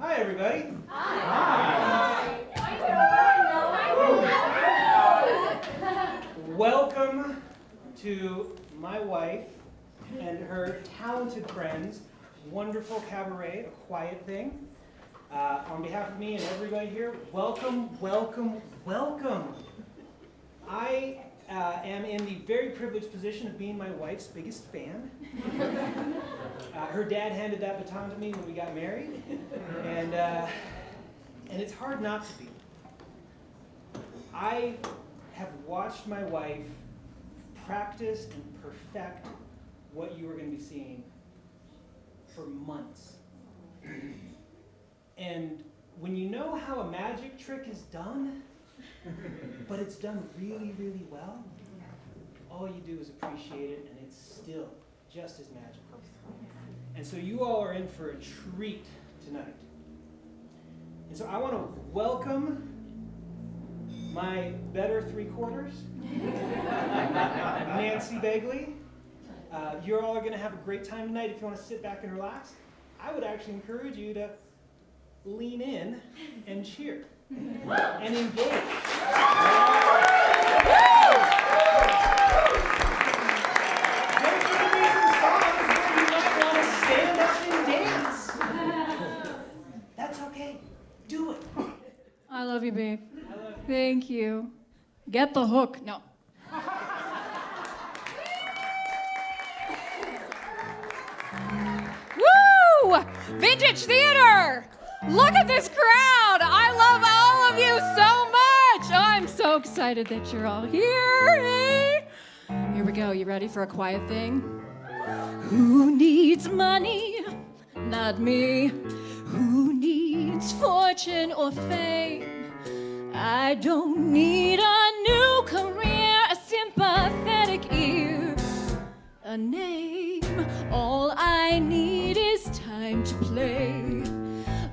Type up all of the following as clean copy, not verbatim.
Hi, everybody. Hi. Welcome to my wife and her talented friends' wonderful cabaret, A Quiet Thing. On behalf of me and everybody here, welcome, welcome, welcome. I am in the very privileged position of being my wife's biggest fan. Her dad handed that baton to me when we got married, and it's hard not to be. I have watched my wife practice and perfect what you are going to be seeing for months. And when you know how a magic trick is done, but it's done really, really well, all you do is appreciate it, and it's still just as magical. And so you all are in for a treat tonight. And so I want to welcome my better three-quarters, Nancy Begley. You're all going to have a great time tonight. If you want to sit back and relax, I would actually encourage you to lean in and cheer and engage. There's going to be some songs where you might want to stand up and dance. That's okay. Do it. I love you, babe. I love you. Thank you. Get the hook. No. Woo! Vintage theater! Look at this crowd! I love all of you so much! I'm so excited that you're all here. Hey? Here we go. You ready for a quiet thing? Who needs money? Not me. Who needs fortune or fame? I don't need a new career, a sympathetic ear, a name. All I need is time to play.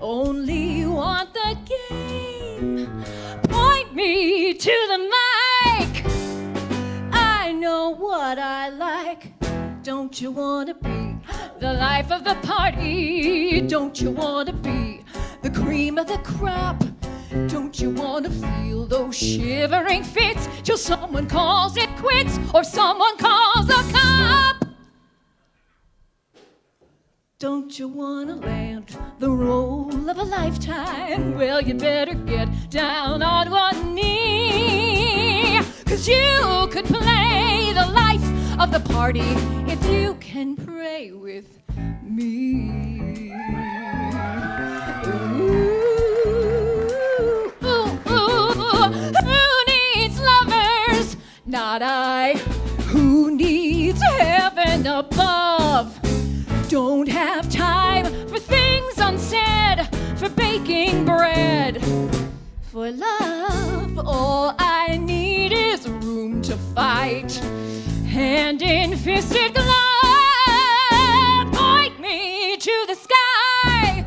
Only want the game. Point me to the mic. I know what I like. Don't you want to be the life of the party? Don't you want to be the cream of the crop? Don't you want to feel those shivering fits till someone calls it quits or someone calls a cop? Don't you want to land the role of a lifetime? Well, you better get down on one knee, 'cause you could play the life of the party if you can pray with me. Ooh. Who needs lovers? Not I. Who needs heaven above? Don't have time for things unsaid, for baking bread, for love. All I need is room to fight, hand in fisted glove. Point me to the sky.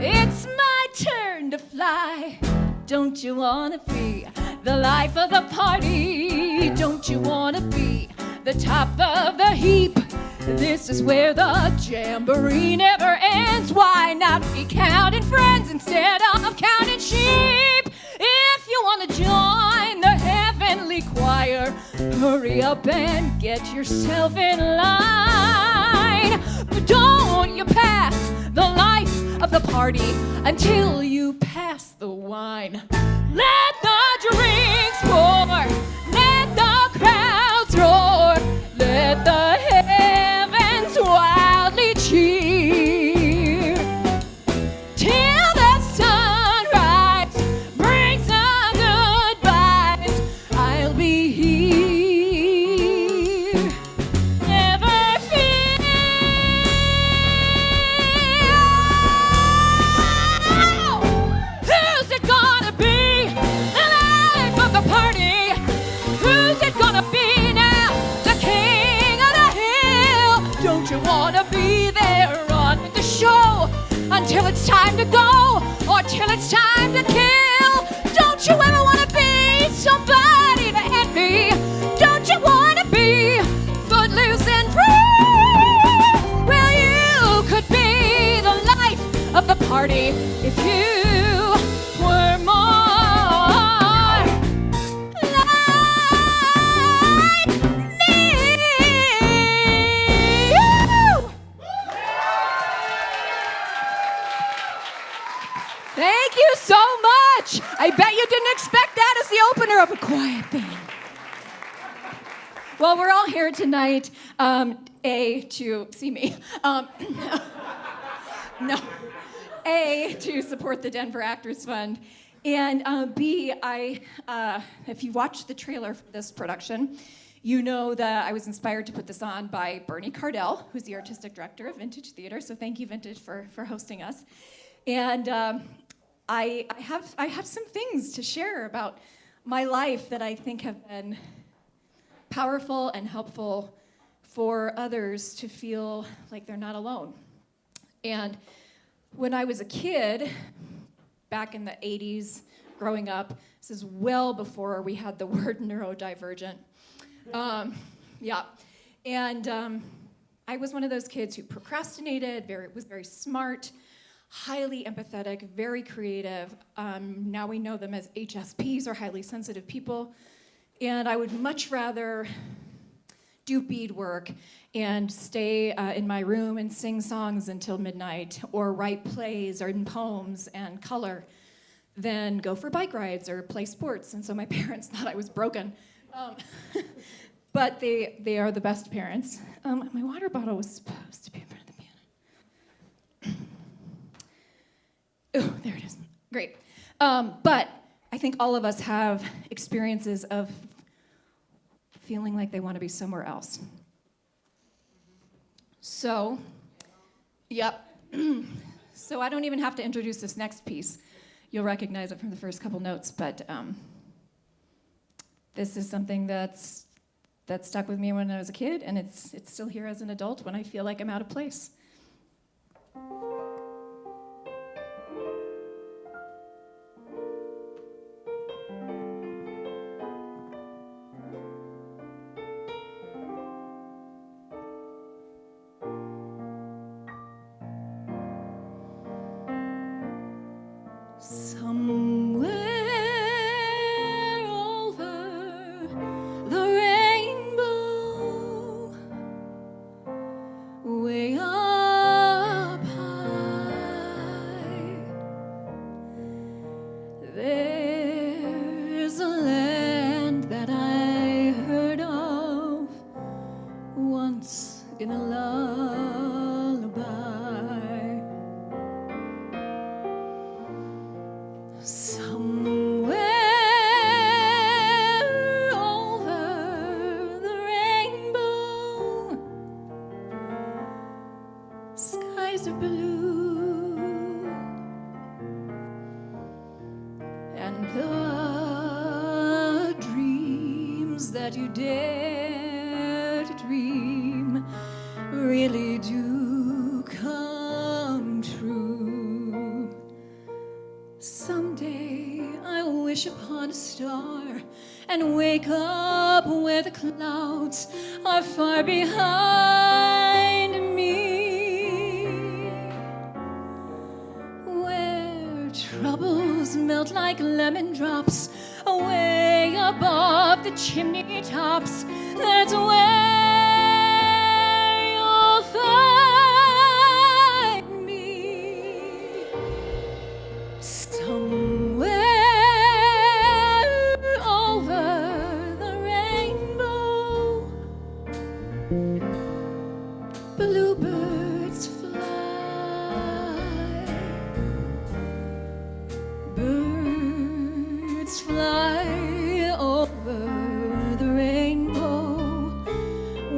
It's my turn to fly. Don't you want to be the life of the party? Don't you want to be the top of the heap? This is where the jamboree never ends. Why not be counting friends instead of counting sheep? If you want to join the heavenly choir, hurry up and get yourself in line. But don't you pass the life of the party until you pass the wine. Let the drinks pour, let the crowds roar, let the heavens wildly cheer, till the sunrise brings the goodbyes. I'll be here, never fear. Who's it gonna be? The life of the party. Who's it gonna be now? The king of the hill. Don't you wanna be there on the show until it's time to go or till it's time to kill? Don't you ever wanna be somebody to envy? Don't you wanna be footloose and free? Well, you could be the life of the party. party if you were more like me. Thank you so much. I bet you didn't expect that as the opener of A Quiet Thing. Well, we're all here tonight, to see me. No. A, to support the Denver Actors Fund. And B, if you watched the trailer for this production, you know that I was inspired to put this on by Bernie Cardell, who's the artistic director of Vintage Theater. So thank you, Vintage, for hosting us. And I have some things to share about my life that I think have been powerful and helpful for others to feel like they're not alone. And when I was a kid, back in the 80s, growing up, this is well before we had the word neurodivergent. And I was one of those kids who procrastinated, was very smart, highly empathetic, very creative. Now we know them as HSPs, or highly sensitive people. And I would much rather do beadwork and stay in my room and sing songs until midnight, or write plays or poems and color, than go for bike rides or play sports. And so my parents thought I was broken. But they are the best parents. My water bottle was supposed to be in front of the piano. Oh, there it is. Great. But I think all of us have experiences of feeling like they want to be somewhere else. So, yep. So I don't even have to introduce this next piece. You'll recognize it from the first couple notes, but this is something that stuck with me when I was a kid, and it's still here as an adult when I feel like I'm out of place. Somewhere over the rainbow, way up high, there's a land that I heard of once in a lullaby. Somewhere over the rainbow, skies are blue, and the dreams that you dare to dream really do come true. Someday I'll wish upon a star and wake up where the clouds are far behind me, where troubles melt like lemon drops away above the chimney tops. That's where you'll find me. Somewhere over the rainbow, bluebirds fly, birds fly over the rainbow.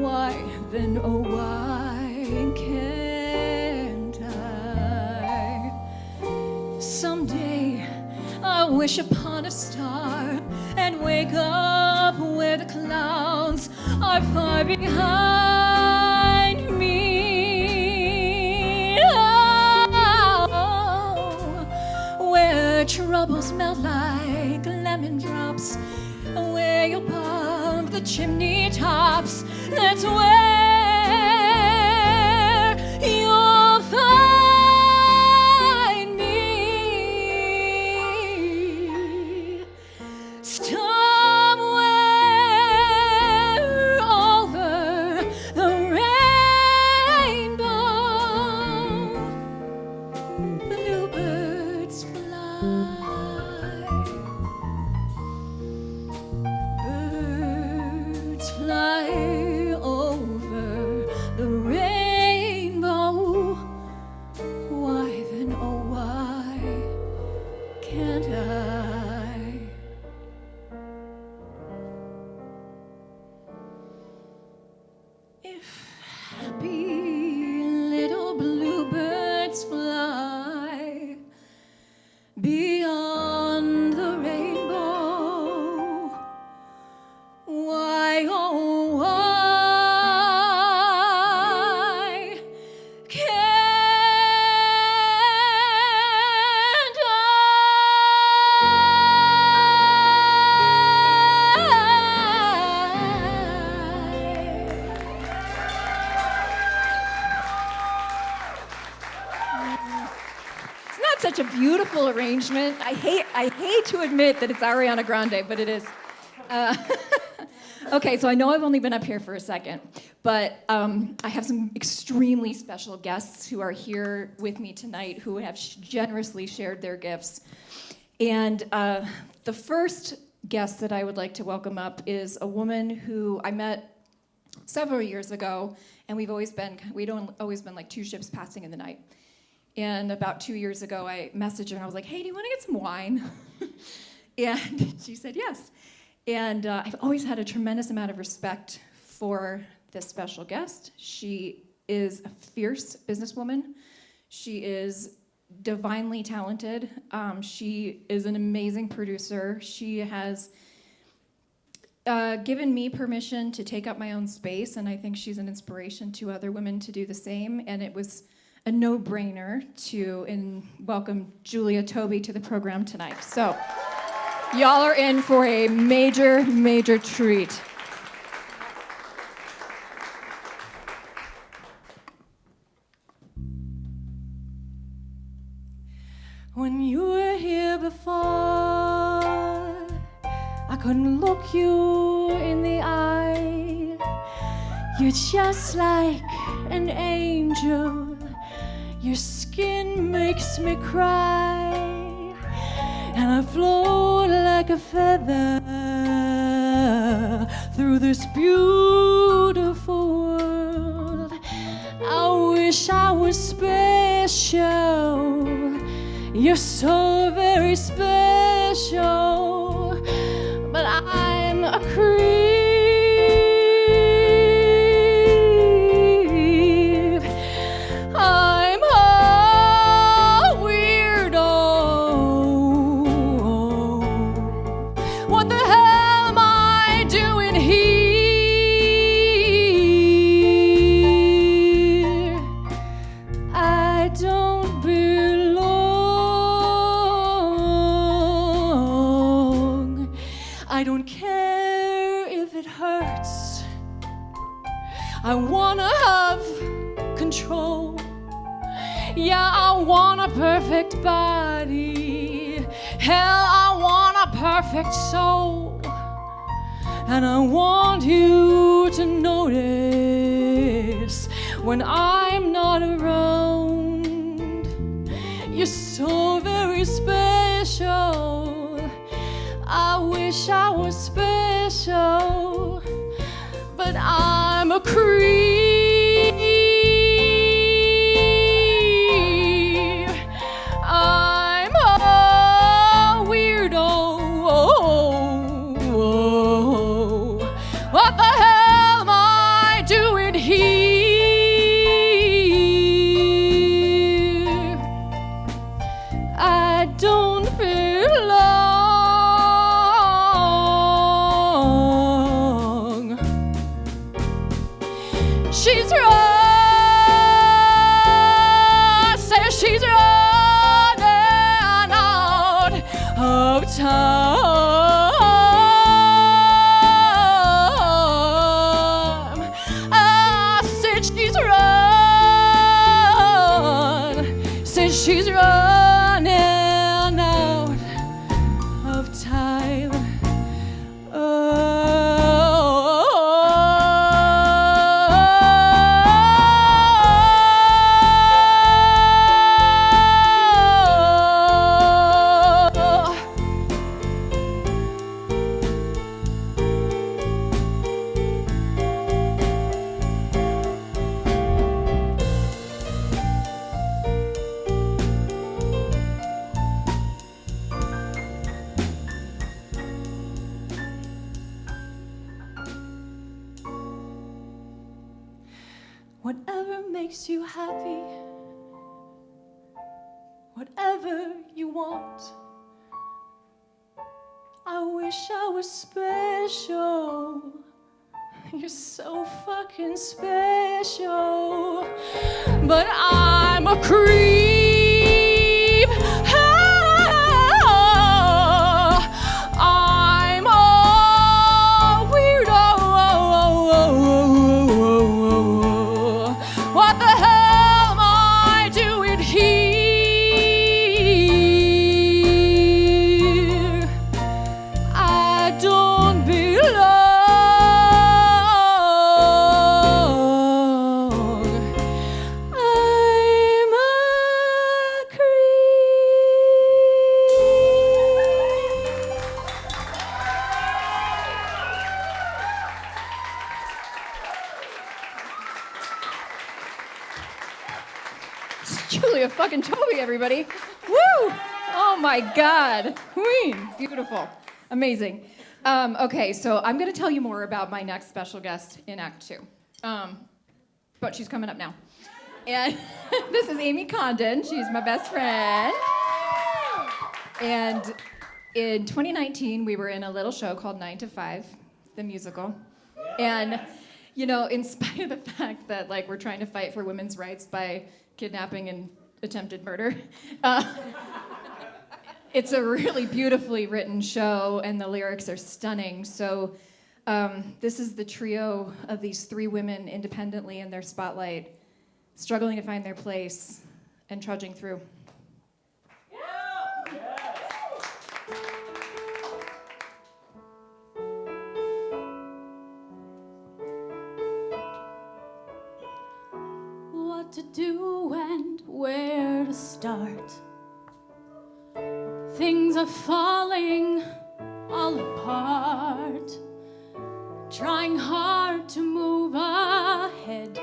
Why then, oh why can't I? Someday I'll wish upon a star and wake up where the clouds are far behind me. Oh, where troubles melt like lemon drops away above the chimney tops. That's where you'll find me. that such a beautiful arrangement? I hate to admit that it's Ariana Grande, but it is. Okay, so I know I've only been up here for a second, but I have some extremely special guests who are here with me tonight who have generously shared their gifts. And the first guest that I would like to welcome up is a woman who I met several years ago, and we'd always been like two ships passing in the night. And about 2 years ago, I messaged her and I was like, hey, do you want to get some wine? And she said yes. And I've always had a tremendous amount of respect for this special guest. She is a fierce businesswoman. She is divinely talented. She is an amazing producer. She has given me permission to take up my own space, and I think she's an inspiration to other women to do the same. And it was a no-brainer to welcome Julia Tobey to the program tonight. So, y'all are in for a major, major treat. When you were here before, I couldn't look you in the eye. You're just like an angel. Your skin makes me cry, and I float like a feather through this beautiful world. I wish I was special. You're so very special, but I'm a creep. I'm a weirdo. What the hell am I doing here? I don't belong. I don't care if it hurts. I wanna have control. Yeah, I want a perfect body. Hell, I want a perfect soul. And I want you to notice when I'm not around. You're so very special. I wish I was special, but I'm a creep. I'm a weirdo. What the hell am I doing here? I don't belong. She's says she's running out of time. I said she's running out of time. Whatever makes you happy, whatever you want. I wish I was special. You're so fucking special, but I'm a creep. I'm a weirdo. What the hell am I doing here? It's Julia fucking Tobey, everybody. Woo! Oh my God. Queen. Beautiful. Amazing. Okay, so I'm going to tell you more about my next special guest in Act 2. But she's coming up now. And this is Amy Condon. She's my best friend. And in 2019, we were in a little show called 9 to 5, the musical. And, you know, in spite of the fact that, like, we're trying to fight for women's rights by kidnapping and attempted murder, it's a really beautifully written show, and the lyrics are stunning. So this is the trio of these 3 women independently in their spotlight, struggling to find their place and trudging through. What to do and where to start. Things are falling all apart. Trying hard to move ahead,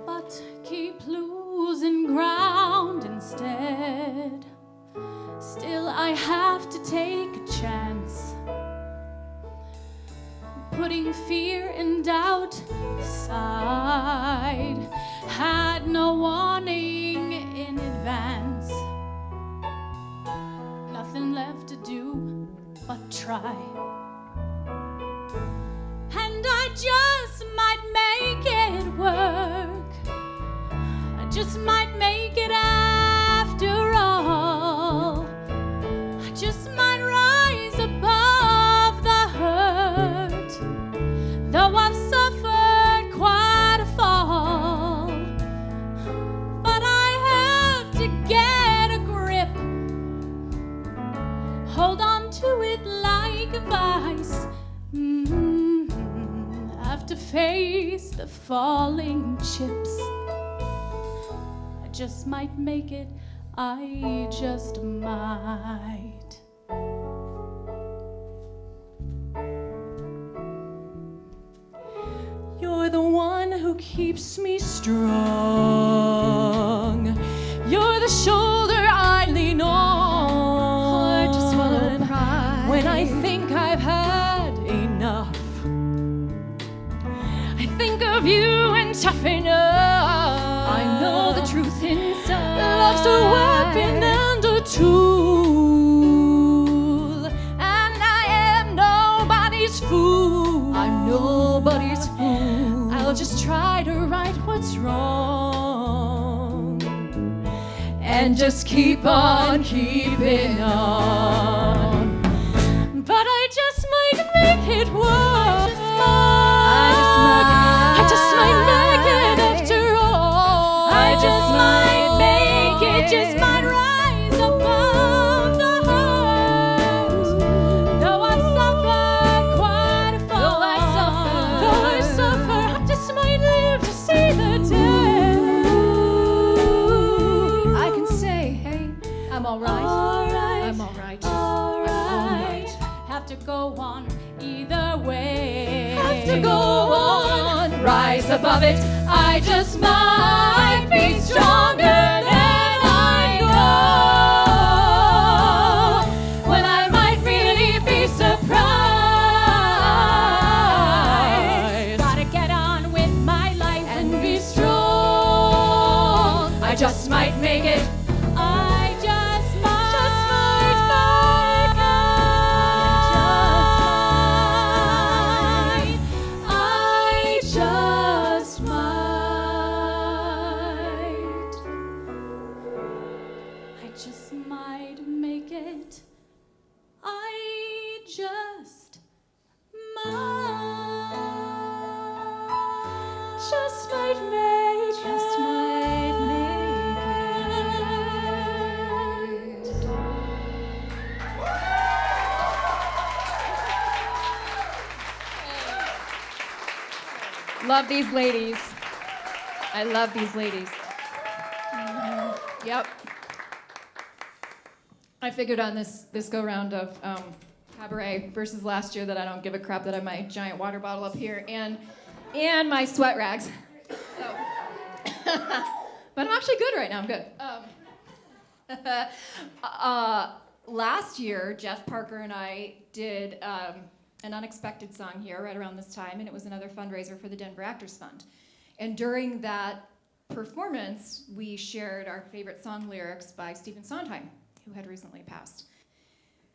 but keep losing ground instead. Still, I have to take a chance, putting fear and doubt aside. Had no warning in advance, nothing left to do but try. And I just might make it work. I just might make it after all. I just might rise above the hurt, though I've suffered quite a fall. But I have to get a grip, hold on to it like a vice. Have to face the falling chips. I just might make it, I just might. You're the one who keeps me strong. You're the shoulder I lean on. Hard to swallow pride when I think I've had enough. I think of you and toughen up. I know the truth inside. Love's a weapon and a tool, and I am nobody's fool. I'm nobody's fool. I'll just try to right what's wrong and just keep on keeping on. But I just might make it work. I just might make it after all. I just might make it, just might rise above the hurt. Though I've suffered quite a fall. Though I suffer, I just might live to see the day. I can say, hey, I'm all right. I'm all right. All right. Have to go on either way. Have to go on, rise above it. I just might be stronger than I know. When I might really be surprised. Gotta get on with my life and be strong. I just might make it. I just might. I just might make it. I just might. Just might make it. Just might make it. Love these ladies. I love these ladies. Yep. I figured on this go round of cabaret versus last year that I don't give a crap that I have my giant water bottle up here and my sweat rags. So, actually good right now. I'm good. Last year, Jeff Parker and I did an unexpected song here right around this time, and it was another fundraiser for the Denver Actors Fund. And during that performance, we shared our favorite song lyrics by Stephen Sondheim, who had recently passed.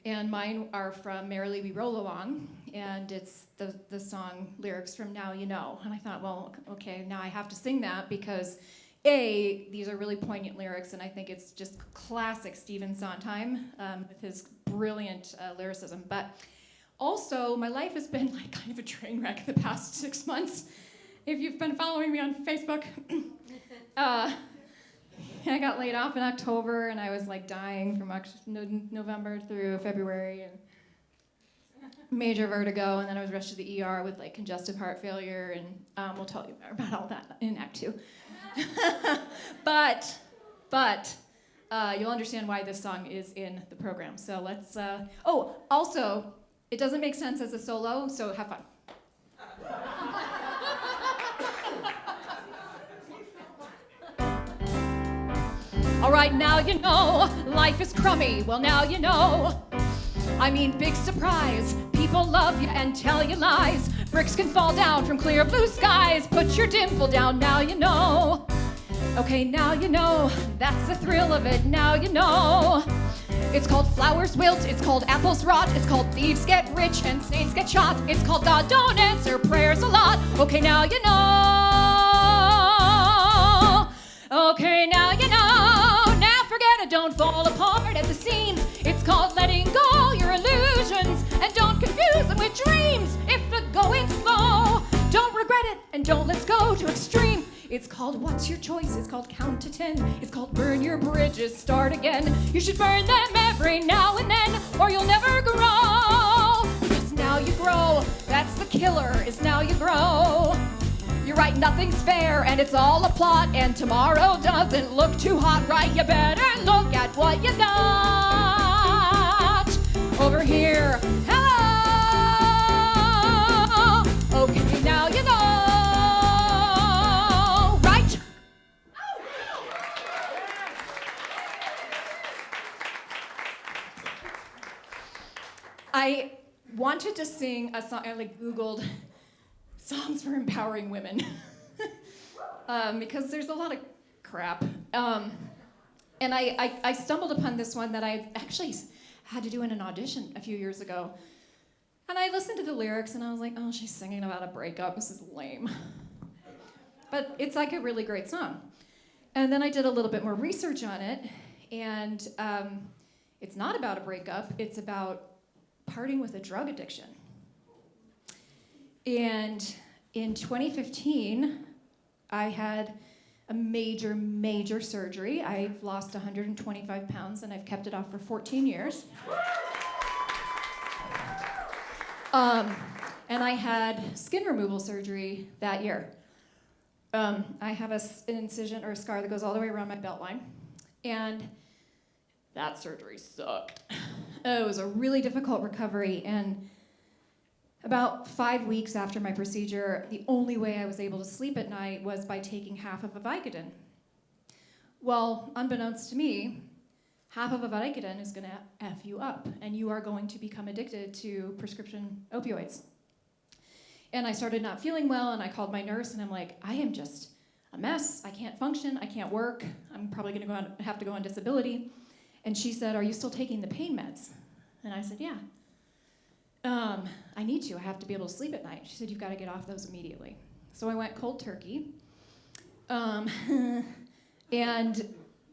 And mine are from Merrily We Roll Along, and it's the song lyrics from Now You Know. And I thought, well, okay, now I have to sing that because A, these are really poignant lyrics, and I think it's just classic Stephen Sondheim with his brilliant lyricism. But also, my life has been like kind of a train wreck the past 6 months. If you've been following me on Facebook, I got laid off in October, and I was like dying from November through February, and major vertigo, and then I was rushed to the ER with like congestive heart failure, and we'll tell you more about all that in Act 2. but you'll understand why this song is in the program. So let's. Also, it doesn't make sense as a solo, so have fun. All right, now you know life is crummy. Well, now you know. I mean, big surprise. People love you and tell you lies. Bricks can fall down from clear blue skies. Put your dimple down, now you know. Okay, now you know. That's the thrill of it, now you know. It's called flowers wilt, it's called apples rot, it's called thieves get rich and saints get shot. It's called God don't answer prayers a lot. Okay, now you know. Okay, now you know. Now forget it, don't fall apart at the seams. It's called letting go your illusions and don't confuse them with dreams. If the going's slow, don't regret it and don't let's go to extreme. It's called what's your choice, it's called count to 10. It's called burn your bridges, start again. You should burn them every now and then or you'll never grow. Because now you grow, that's the killer, is now you grow. You're right, nothing's fair and it's all a plot. And tomorrow doesn't look too hot, right? You better look at what you got over here. Hello! Okay, now you know. Right? I wanted to sing a song, I Googled songs for empowering women because there's a lot of crap. And I stumbled upon this one that I actually had to do in an audition a few years ago. And I listened to the lyrics and I was like, oh, she's singing about a breakup. This is lame. But it's like a really great song. And then I did a little bit more research on it, and it's not about a breakup. It's about parting with a drug addiction. And in 2015, I had a major surgery. I've lost 125 pounds and I've kept it off for 14 years. And I had skin removal surgery that year. I have an incision or a scar that goes all the way around my belt line. And that surgery sucked. It was a really difficult recovery, and about 5 weeks after my procedure, the only way I was able to sleep at night was by taking half of a Vicodin. Well, unbeknownst to me, half of a Vicodin is gonna F you up, and you are going to become addicted to prescription opioids. And I started not feeling well, and I called my nurse, and I'm like, I am just a mess. I can't function, I can't work. I'm probably gonna have to go on disability. And she said, are you still taking the pain meds? And I said, yeah. I need to. I have to be able to sleep at night. She said, you've got to get off those immediately. So I went cold turkey. And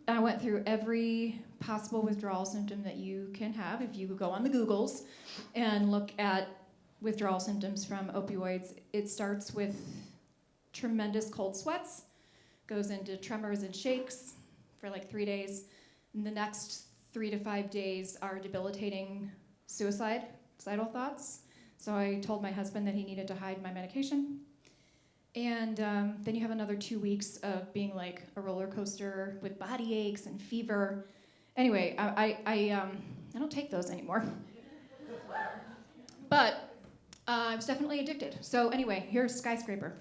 I went through every possible withdrawal symptom that you can have. If you go on the Googles and look at withdrawal symptoms from opioids, it starts with tremendous cold sweats, goes into tremors and shakes for like 3 days. And the next 3 to 5 days are debilitating suicidal thoughts. So I told my husband that he needed to hide my medication. And then you have another 2 weeks of being like a roller coaster with body aches and fever. Anyway, I don't take those anymore. But I was definitely addicted. So anyway, here's Skyscraper.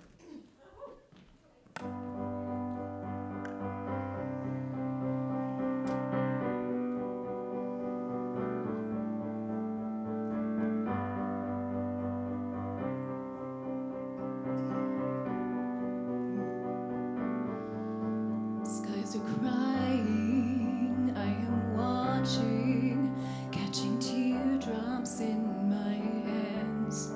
crying, I am watching, catching teardrops in my hands.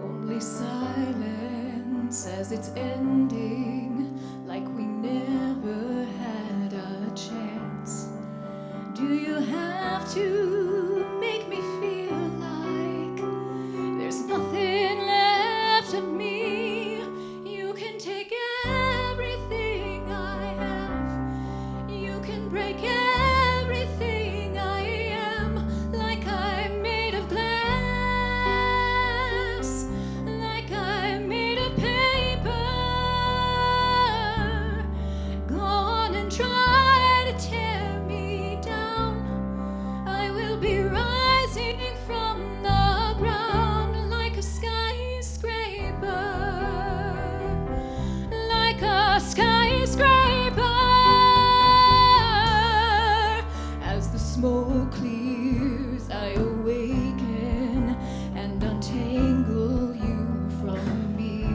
Only silence as it's ending, like we never had a chance. Do you have to make me feel like there's nothing left of me? You can take everything I have. You can break everything I am, like I'm made of glass, like I'm made of paper. Go on and try to tear me down. I will be rising from the ground like a skyscraper, like a skyscraper. As the smoke clears, I awaken and untangle you from me.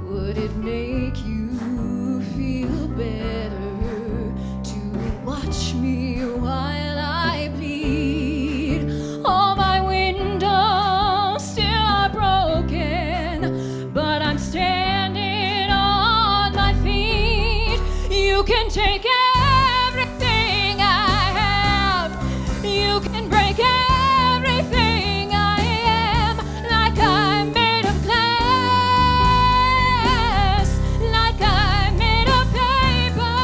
Would it make you feel better to watch me while I bleed? All my windows still are broken, but I'm standing on my feet. You can take everything I have. You can break everything I am, like I'm made of glass, like I'm made of paper.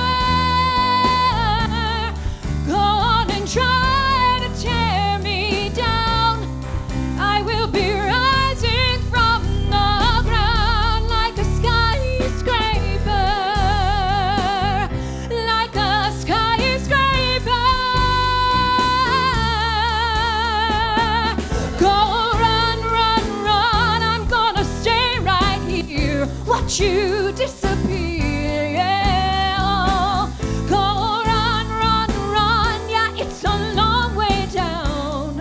Go on and try to tear me down. I will be rising from the ground like a skyscraper, like a skyscraper. Go run, run, run. I'm gonna stay right here, watch you disappear. Yeah. Go run, run, run. Yeah, it's a long way down,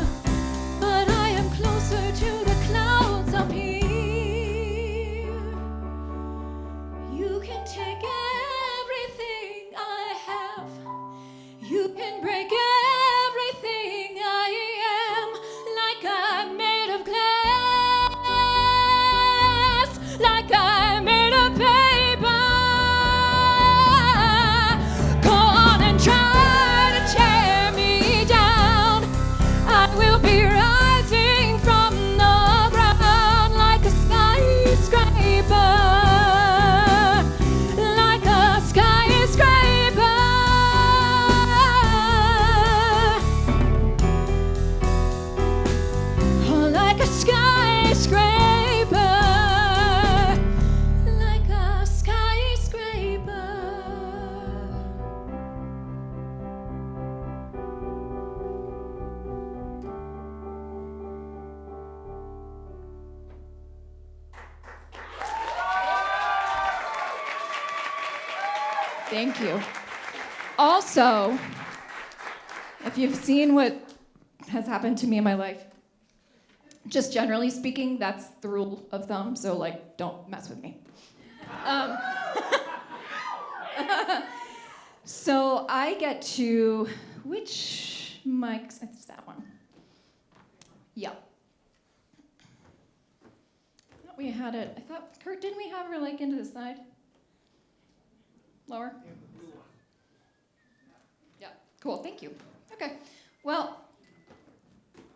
but I am closer to the clouds up here. You can take everything I have. You can break everything I am, like I'm made of glass, like I'm made of paper. Go on and try to tear me down. I will be rising from the ground like a skyscraper, like a skyscraper. Oh, like a skyscraper, like a skyscraper. Thank you. Also, if you've seen what has happened to me in my life, just generally speaking, that's the rule of thumb, so like, don't mess with me. So I get to, which mic? It's that one. Yeah. I thought we had it, I thought, Kurt, didn't we have her like into the side? Lower? Yeah, cool, thank you. Okay, well,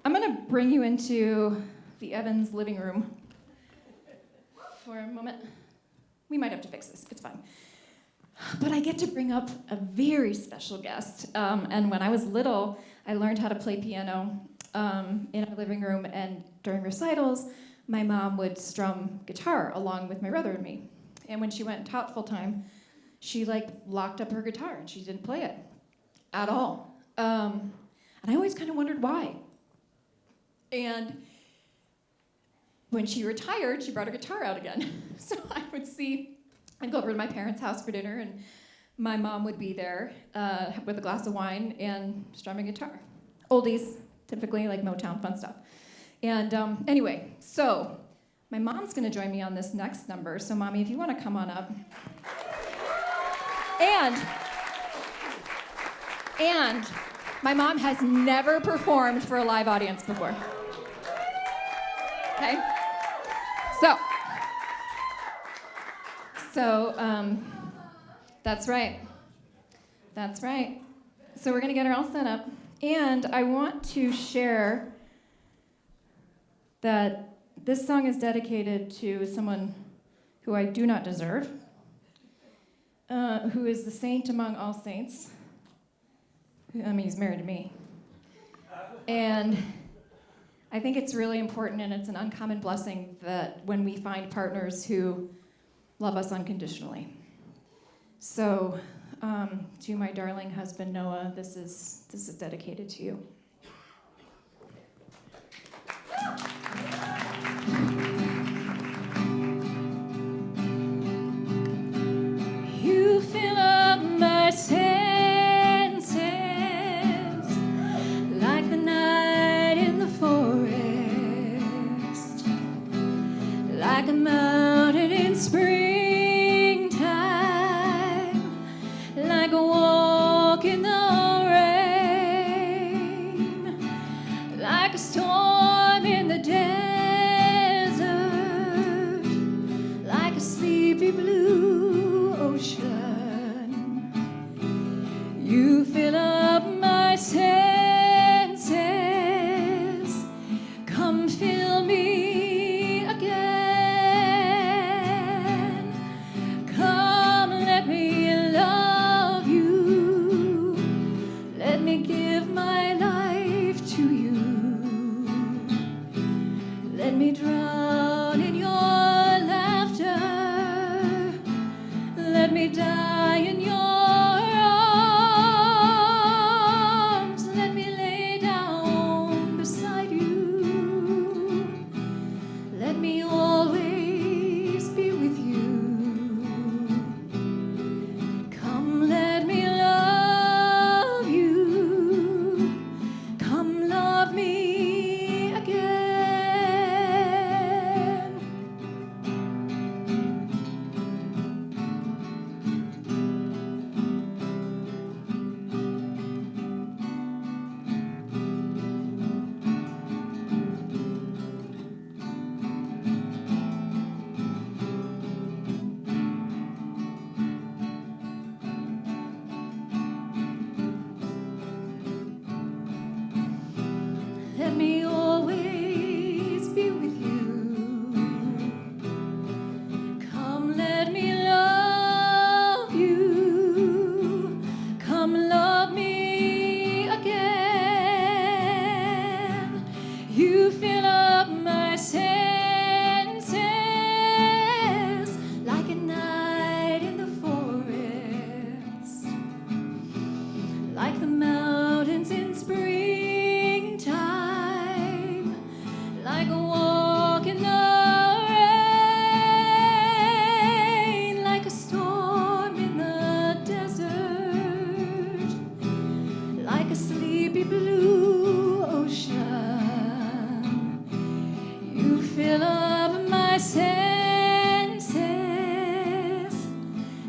I'm gonna bring you into the Evans living room for a moment. We might have to fix this, it's fine. But I get to bring up a very special guest. And when I was little, I learned how to play piano in our living room, and during recitals, my mom would strum guitar along with my brother and me. And when she went and taught full time, she like locked up her guitar and she didn't play it at all. And I always kind of wondered why. And when she retired, she brought her guitar out again. So I'd go over to my parents' house for dinner, and my mom would be there with a glass of wine and strumming guitar. Oldies, typically, like Motown, fun stuff. And anyway, so my mom's gonna join me on this next number. So Mommy, if you wanna come on up. And And my mom has never performed for a live audience before. Okay? So, that's right. That's right. So we're gonna get her all set up. And I want to share that this song is dedicated to someone who I do not deserve, who is the saint among all saints. I mean, he's married to me. And I think it's really important, and it's an uncommon blessing that when we find partners who love us unconditionally. So, to my darling husband, Noah, this is dedicated to you. You fill up my senses like the night in the forest, like a mountain in springtime, like a walk in the rain, like a storm in the desert, like a sleepy blue ocean. You fill up my senses. Come fill me again. Come, let me love you. Let me give my life to you. Let me drown in your laughter. Let me die in your arms. Let me lay down beside you. Let me always be with you. Come, let me love you. Come, love me again. Let me always be with you. Come, let me love you. Come, love me again. You fill up my senses like a night in the forest, like the mountains in springtime, like a walk in the rain, like a storm in the desert, like a sleepy blue ocean. You fill up my senses.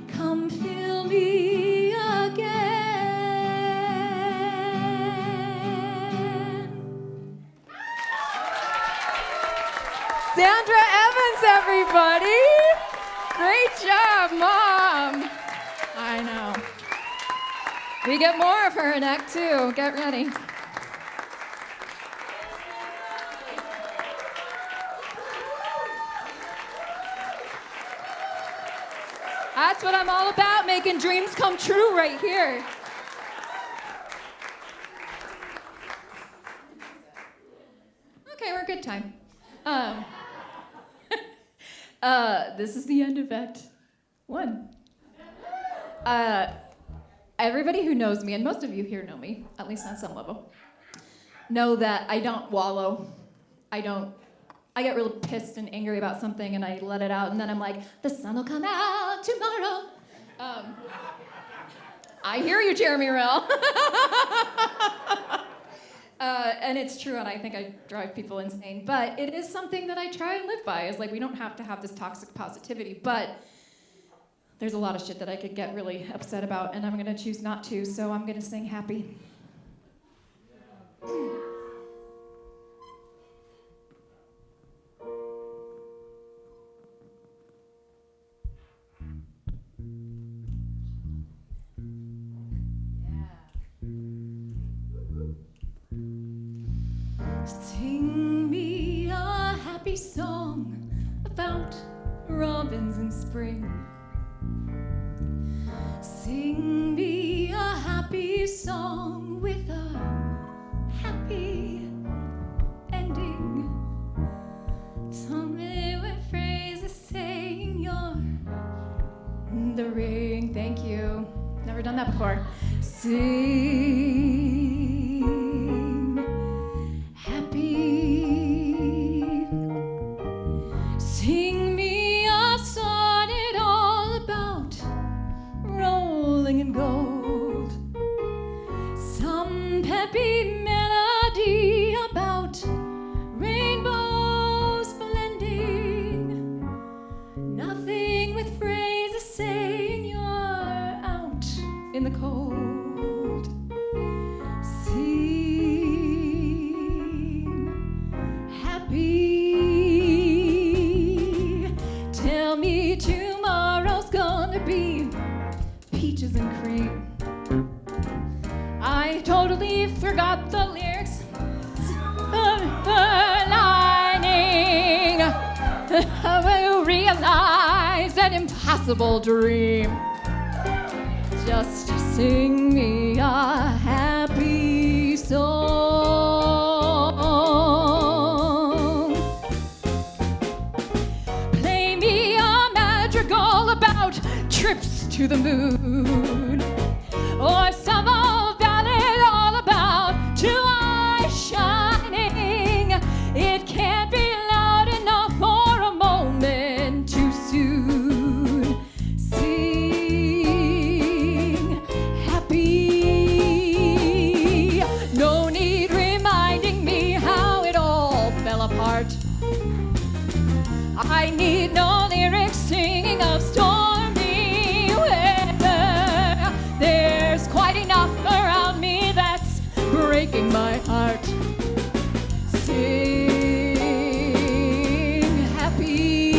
Come fill me again. Sandra Evans, everybody! Great job, Mom! I know. We get more of her in Act 2. Get ready. That's what I'm all about, making dreams come true right here. Okay, we're good time. This is the end of Act 1. Everybody who knows me, and most of you here know me, at least on some level, know that I don't wallow. I get real pissed and angry about something and I let it out, and then I'm like, the sun will come out tomorrow. I hear you, Jeremy Rill. And it's true, and I think I drive people insane. But it is something that I try and live by. Is like, we don't have to have this toxic positivity, but There's a lot of shit that I could get really upset about, and I'm gonna choose not to, so I'm gonna sing Happy. Sing me a happy song about robins in spring. Sing me a happy song with a happy ending. Tell me what phrase is saying you're the ring. Thank you. Never done that before. Sing happy. Sing me a sonnet all about rolling in gold. Some peppy melody about rainbows blending. Nothing with phrases saying you're out in the cold. Tell me tomorrow's gonna be peaches and cream. I totally forgot the lyrics of the lining. I will realize an impossible dream. Just sing me a happy song. Play me a madrigal about trips to the moon, or some old ballad all about two eyes shining. It can't be loud enough for a moment too soon. Sing happy. No need reminding me how it all fell apart. I need no lyrics singing of stormy weather. There's quite enough around me that's breaking my heart. Sing happy.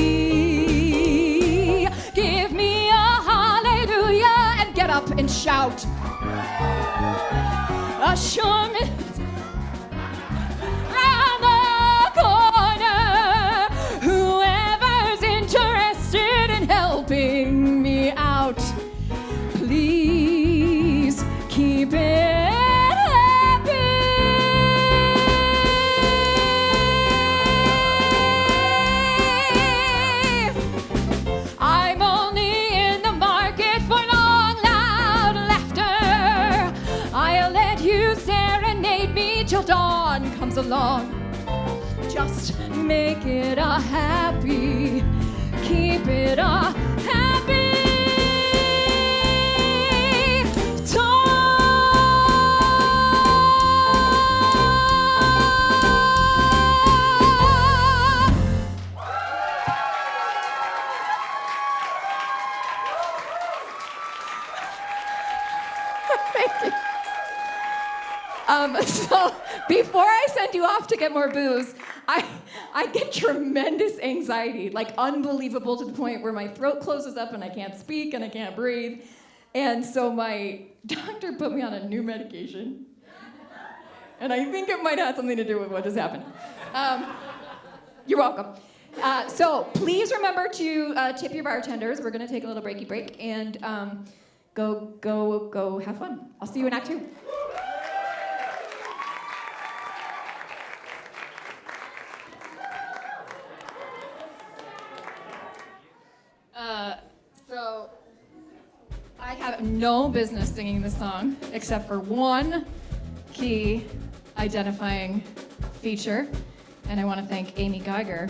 Give me a hallelujah and get up and shout. Assure me round the corner, whoever's interested in helping me out, please keep it happy. I'm only in the market for long, loud laughter. I'll let you serenade me till dawn comes along. Just make it a happy, keep it a happy So before I send you off to get more booze, I get tremendous anxiety, like unbelievable, to the point where my throat closes up and I can't speak and I can't breathe. And so my doctor put me on a new medication. And I think it might have something to do with what just happened. You're welcome. So please remember to tip your bartenders. We're gonna take a little breaky break and go have fun. I'll see you in Act 2. So I have no business singing this song except for one key identifying feature, and I want to thank Amy Geiger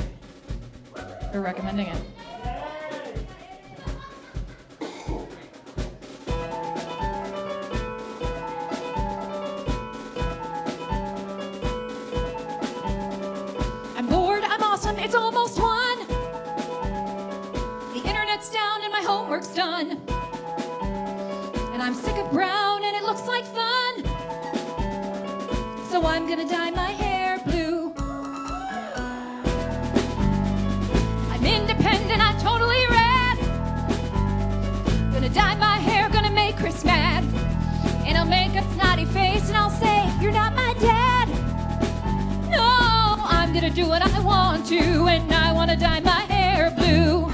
for recommending it. I'm bored, I'm awesome, it's almost 1. The internet's down and my homework's done. And I'm sick of brown and it looks like fun. So I'm gonna dye my hair blue. I'm independent, I'm totally rad. Gonna dye my hair, gonna make Chris mad. And I'll make a snotty face and I'll say, you're not my dad. No, I'm gonna do what I want to, and I wanna dye my hair blue.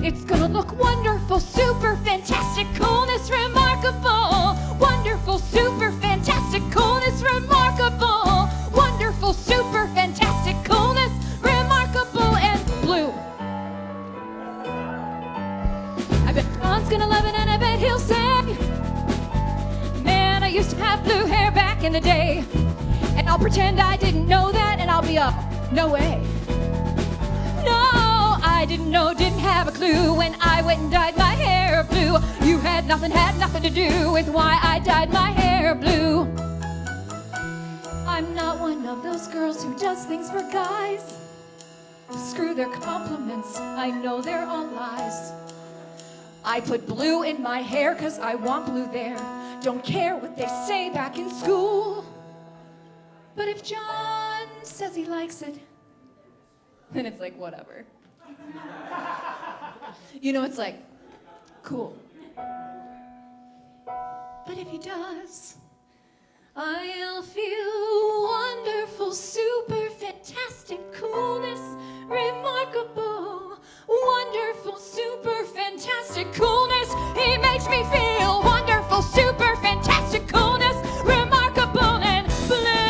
It's gonna look wonderful, super fantastic, coolness remarkable. Wonderful, super fantastic, coolness remarkable. Wonderful, super fantastic, coolness remarkable, and blue. I bet John's gonna love it and I bet he'll say, man, I used to have blue hair back in the day. And I'll pretend I didn't know that and I'll be up, no way. No, I didn't know, didn't have a clue when I went and dyed my hair blue. You had nothing to do with why I dyed my hair blue. I'm not one of those girls who does things for guys. Screw their compliments, I know they're all lies. I put blue in my hair 'cause I want blue there. Don't care what they say back in school. But if John says he likes it, then it's like, whatever. You know, it's like, cool. But if he does, I'll feel wonderful, super fantastic, coolness, remarkable. Wonderful, super fantastic, coolness. He makes me feel wonderful, super fantastic, coolness, remarkable, and blue.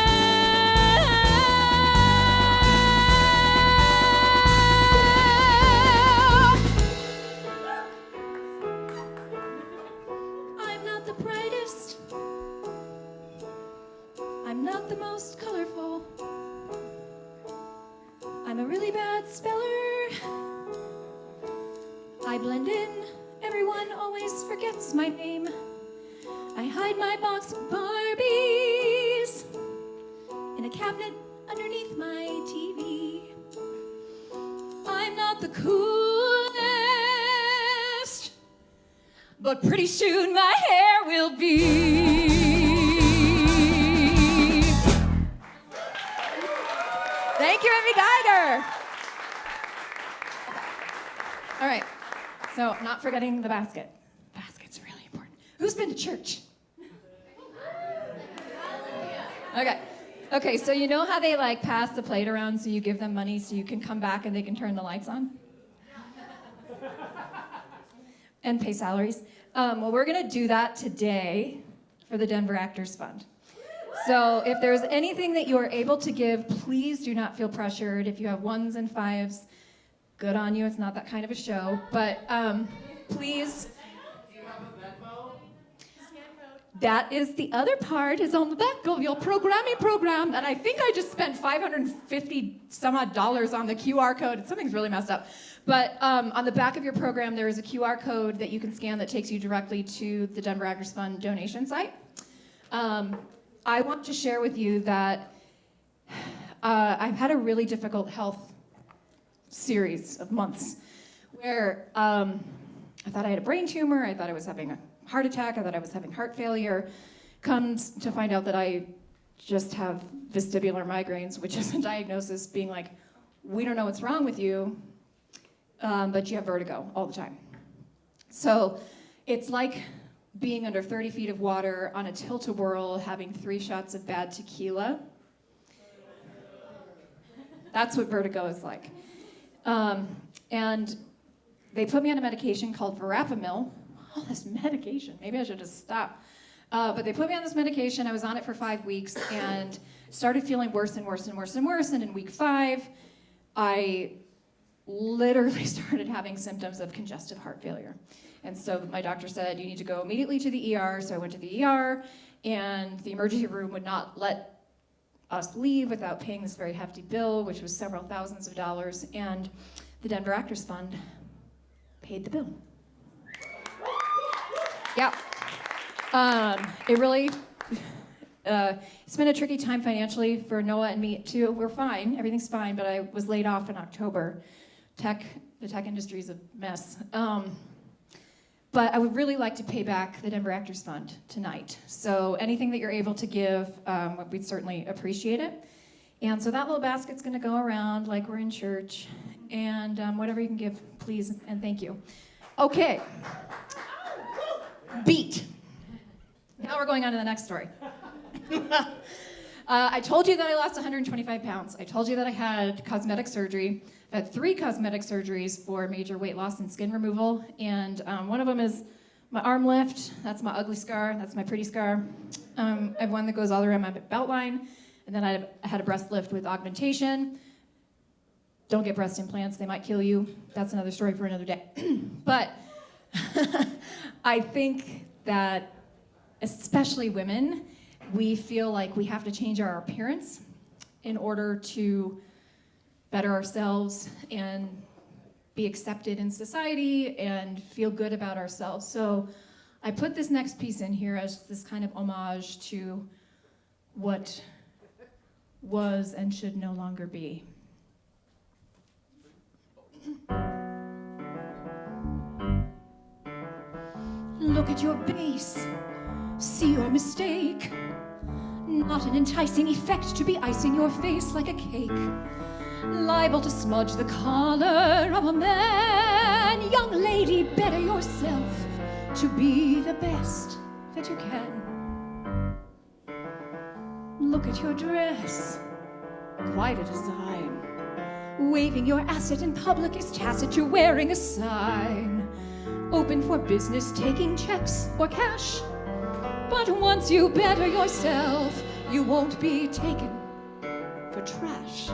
I'm not the most colorful. I'm a really bad speller. I blend in. Everyone always forgets my name. I hide my box of Barbies in a cabinet underneath my TV. I'm not the coolest, but pretty soon my hair will be. Thank you, Amy Geiger. All right, so not forgetting the basket. Basket's really important. Who's been to church? Okay, so you know how they like pass the plate around so you give them money so you can come back and they can turn the lights on? And pay salaries? Well, we're gonna do that today for the Denver Actors Fund. So if there's anything that you are able to give, please do not feel pressured. If you have 1s and 5s, good on you. It's not that kind of a show. But please. Do you have a Venmo? That is the other part, is on the back of your programming program. And I think I just spent $550 some odd on the QR code. Something's really messed up. But on the back of your program, there is a QR code that you can scan that takes you directly to the Denver Actors Fund donation site. I want to share with you that I've had a really difficult health series of months where I thought I had a brain tumor, I thought I was having a heart attack, I thought I was having heart failure. Comes to find out that I just have vestibular migraines, which is a diagnosis being like, we don't know what's wrong with you, but you have vertigo all the time. So it's like being under 30 feet of water on a tilt-a-whirl, having 3 shots of bad tequila. That's what vertigo is like. And they put me on a medication called verapamil. Oh, this medication. Maybe I should just stop. But they put me on this medication. I was on it for 5 weeks and started feeling worse and worse and worse and worse. And in week 5, I literally started having symptoms of congestive heart failure. And so my doctor said, you need to go immediately to the ER. So I went to the ER, and the emergency room would not let us leave without paying this very hefty bill, which was several thousands of dollars. And the Denver Actors Fund paid the bill. Yeah. It really, it's been a tricky time financially for Noah and me too. We're fine, everything's fine, but I was laid off in October. The tech industry is a mess. But I would really like to pay back the Denver Actors Fund tonight. So anything that you're able to give, we'd certainly appreciate it. And so that little basket's gonna go around like we're in church. And whatever you can give, please, and thank you. Okay. Beat. Now we're going on to the next story. I told you that I lost 125 pounds. I told you that I had cosmetic surgery. I had 3 cosmetic surgeries for major weight loss and skin removal. And one of them is my arm lift. That's my ugly scar. That's my pretty scar. I have one that goes all around my belt line. And then I had a breast lift with augmentation. Don't get breast implants. They might kill you. That's another story for another day. But I think that especially women, we feel like we have to change our appearance in order to better ourselves and be accepted in society and feel good about ourselves. So I put this next piece in here as this kind of homage to what was and should no longer be. Look at your base, see your mistake. Not an enticing effect to be icing your face like a cake. Liable to smudge the collar of a man. Young lady, better yourself to be the best that you can. Look at your dress, quite a design. Waving your asset in public is tacit, you're wearing a sign. Open for business, taking checks or cash. But once you better yourself, you won't be taken for trash.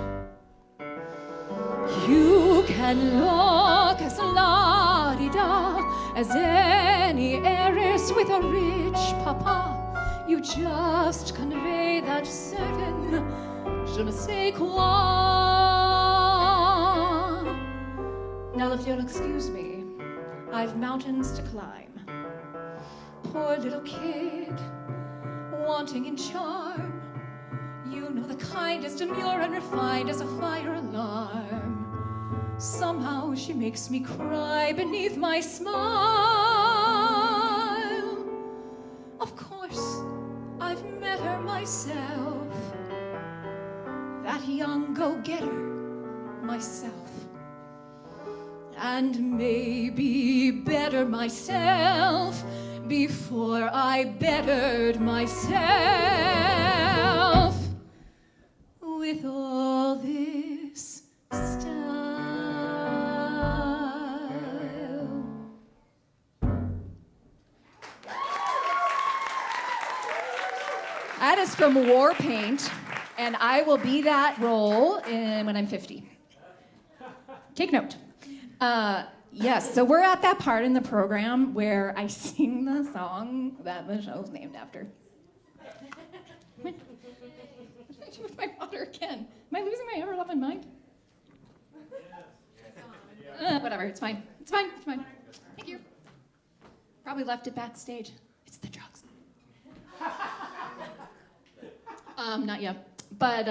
You can look as la-di-da as any heiress with a rich papa. You just convey that certain je ne sais quoi. Now if you'll excuse me, I've mountains to climb. Poor little kid, wanting in charm. You know the kind as demure and refined as a fire alarm. Somehow she makes me cry beneath my smile. Of course, I've met her myself. That young go-getter myself. And maybe better myself before I bettered myself with all this style. That is from War Paint, and I will be that role when I'm 50. Take note. Yes, so we're at that part in the program where I sing the song that the show's named after. What did I do with my water again? Am I losing my ever-loving mind? Whatever, it's fine. It's fine, it's fine. Thank you. Probably left it backstage. It's the drugs. Not yet. But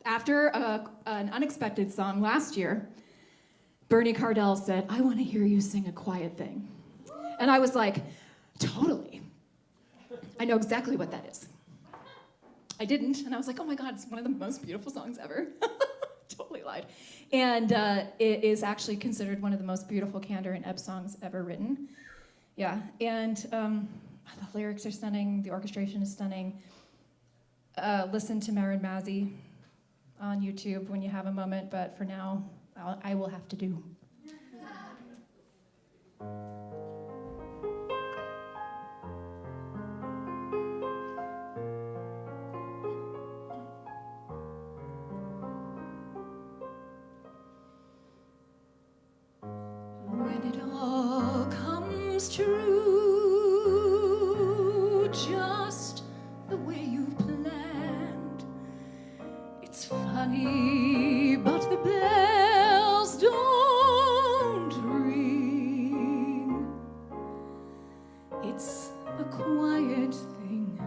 after an unexpected song last year, Bernie Cardell said, I want to hear you sing A Quiet Thing. And I was like, totally. I know exactly what that is. I didn't, and I was like, oh my God, it's one of the most beautiful songs ever. Totally lied. And it is actually considered one of the most beautiful Candor and Ebb songs ever written. Yeah, and the lyrics are stunning, the orchestration is stunning. Listen to Marin Mazzi on YouTube when you have a moment, but for now, I will have to do. When it all comes true, just the way you've planned, it's funny, but the bells don't ring. It's a quiet thing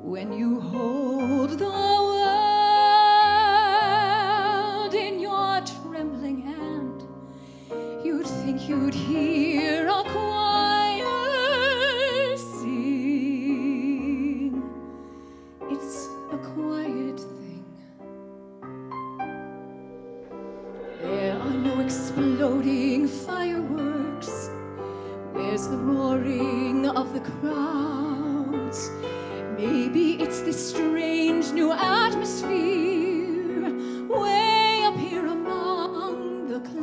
when you hold the world in your trembling hand think you'd hear a choir sing. It's a quiet thing. There are no exploding fireworks. Where's the roaring of the crowds? Maybe it's this strange new atmosphere way up here among the clouds.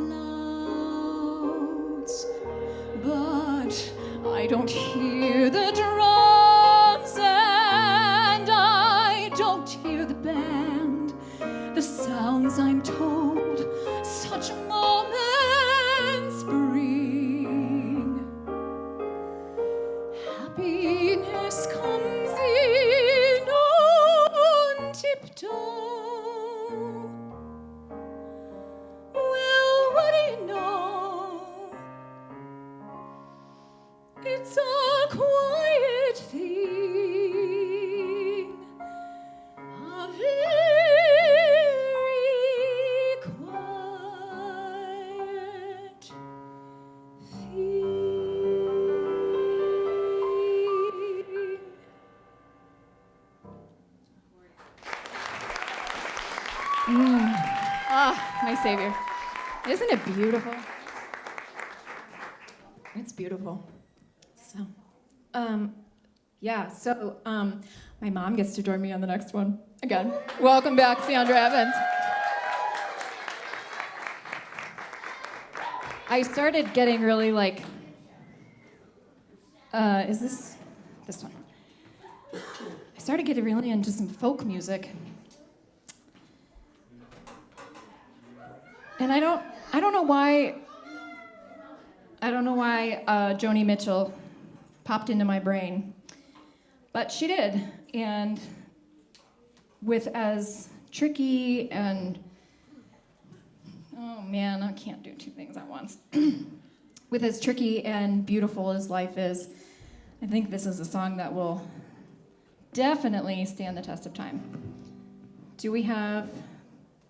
But I don't hear the drums and I don't hear the band. The sounds, I'm told, such moments bring. Happiness comes in on tiptoe. Well, what do you know? It's a quiet thing, a very quiet thing. My savior. Isn't it beautiful? It's beautiful. So, my mom gets to join me on the next one. Again, welcome back, Sandra Evans. I started getting really like, is this one? I started getting really into some folk music. And I don't know why Joni Mitchell popped into my brain, but she did. And with as tricky and, oh man, I can't do two things at once. With as tricky and beautiful as life is, I think this is a song that will definitely stand the test of time. Do we have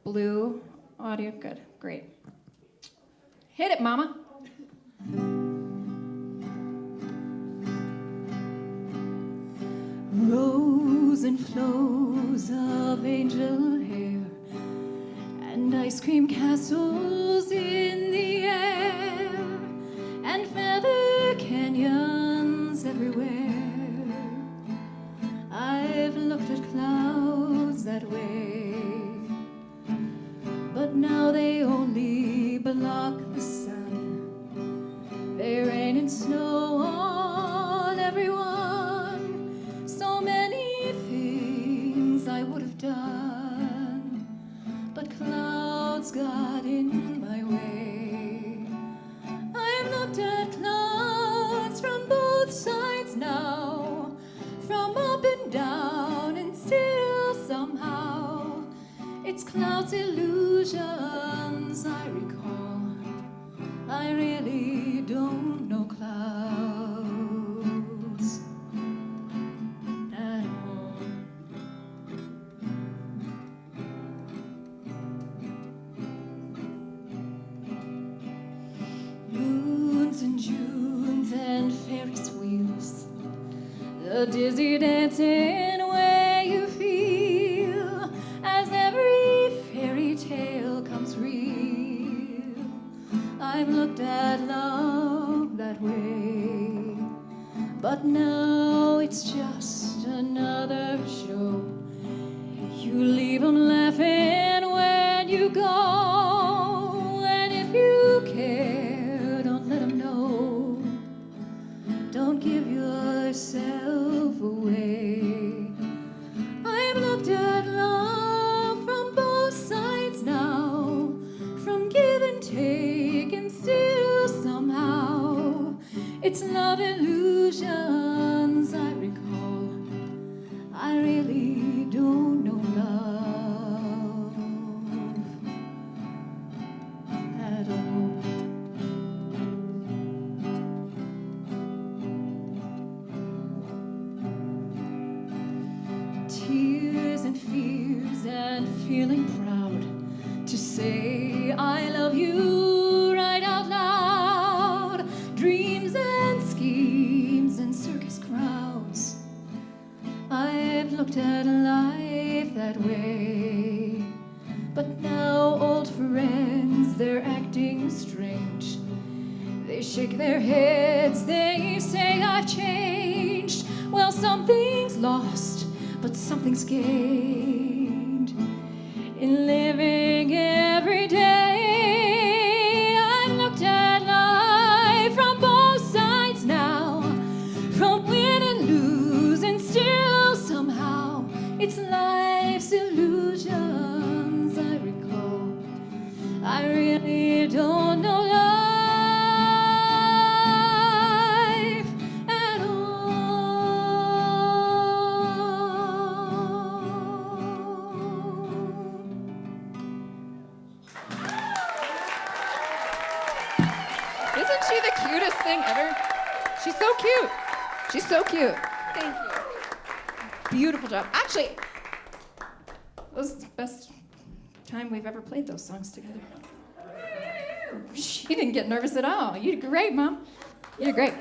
blue audio? Good, great. Hit it, mama. Rows and flows of angel hair and ice cream castles in the air and feather canyons everywhere. I've looked at clouds that way, but now they only block the sun. They rain and snow on everyone. So many things I would have done, but clouds got in my way. I've looked at clouds from both sides now, from up and down, and still somehow it's clouds' illusions I recall. I really don't know clouds at all. Moons and Junes and Ferris wheels, the dizzy dancing way you feel as every fairy tale comes real. I've looked at love that way, but now it's just another show. You leave 'em laughing when you go, and if you care, don't let 'em know. Don't give yourself away. I've looked at love from both sides now, from give and take, and still somehow it's love illusions I recall. I really don't know love at all. Tears and fears and feeling proud to say I love you right out loud. looked at life that way. But now old friends, they're acting strange. They shake their heads, they say I've changed. Well, something's lost, but something's gained. In living every day, I've looked at life from both sides now. From win and lose, and still somehow it's life's illusions I recall. I really don't know life at all. Isn't she the cutest thing ever? She's so cute. She's so cute. Thank you. Beautiful job. Actually, that was the best time we've ever played those songs together. She didn't get nervous at all. You did great, Mom. You did great.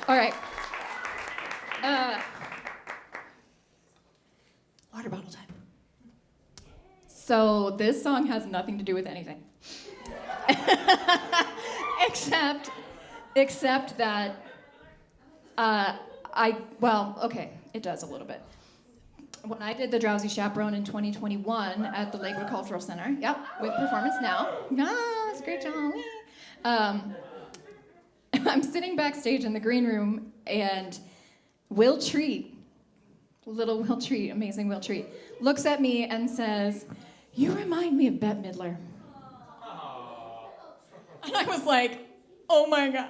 All right. Water bottle time. So this song has nothing to do with anything. Except that okay, it does a little bit. When I did the Drowsy Chaperone in 2021 at the Lakewood Cultural Center, yep, with Performance Now. It's a great job. I'm sitting backstage in the green room, and Will Treat, little Will Treat, amazing Will Treat, looks at me and says, "You remind me of Bette Midler." And I was like, oh my God.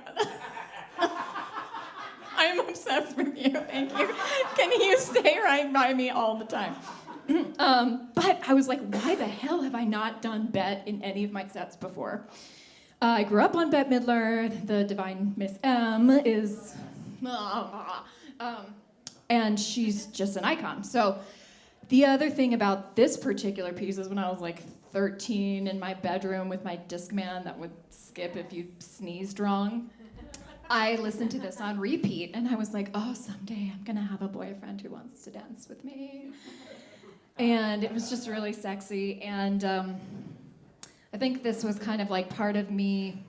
I'm obsessed with you, thank you. Can you stay right by me all the time? But I was like, why the hell have I not done Bette in any of my sets before? I grew up on Bette Midler, the Divine Miss M is, and she's just an icon. So the other thing about this particular piece is when I was like 13 in my bedroom with my Discman that would skip if you sneezed wrong, I listened to this on repeat, and I was like, oh, someday I'm gonna have a boyfriend who wants to dance with me. And it was just really sexy, and I think this was kind of like part of me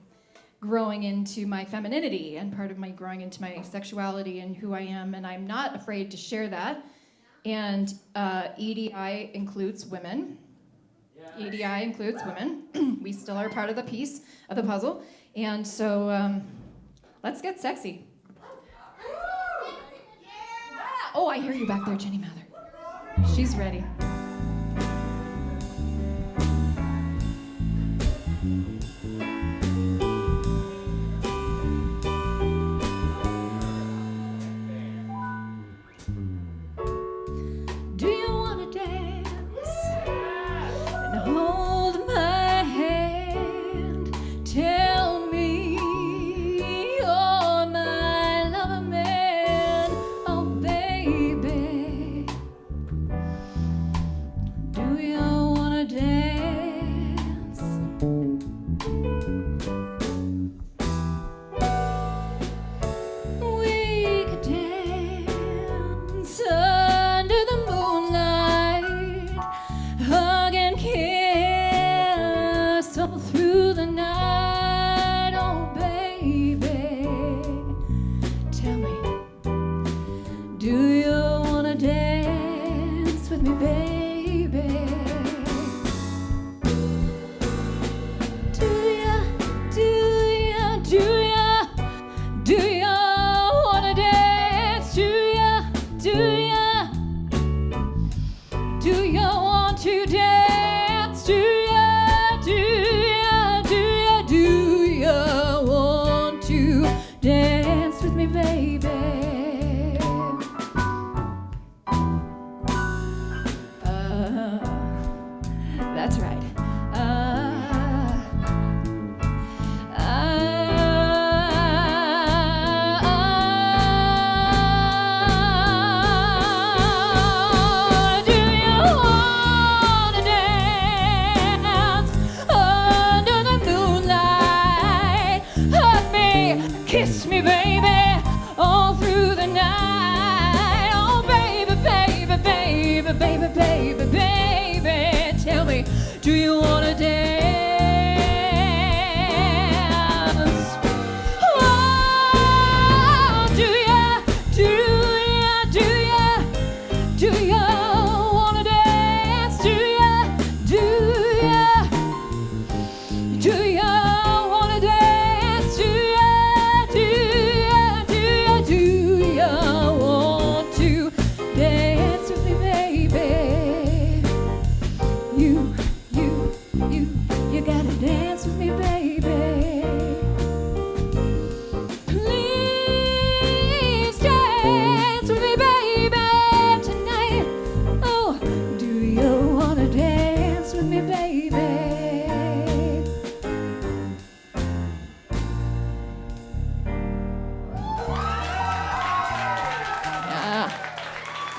growing into my femininity and part of my growing into my sexuality and who I am, and I'm not afraid to share that. And EDI includes women. EDI includes women. We still are part of the piece of the puzzle. And so let's get sexy. Oh, I hear you back there, Jenny Mather. She's ready. Do you want to dance and hold my hand? Tell me you're my lover man, oh baby. you wanna dance? Oh, do ya wanna dance? Do ya wanna dance? Do ya want to dance with me, baby? You gotta dance with me, baby. Please dance with me, baby, tonight. Oh, do you wanna dance with me, baby?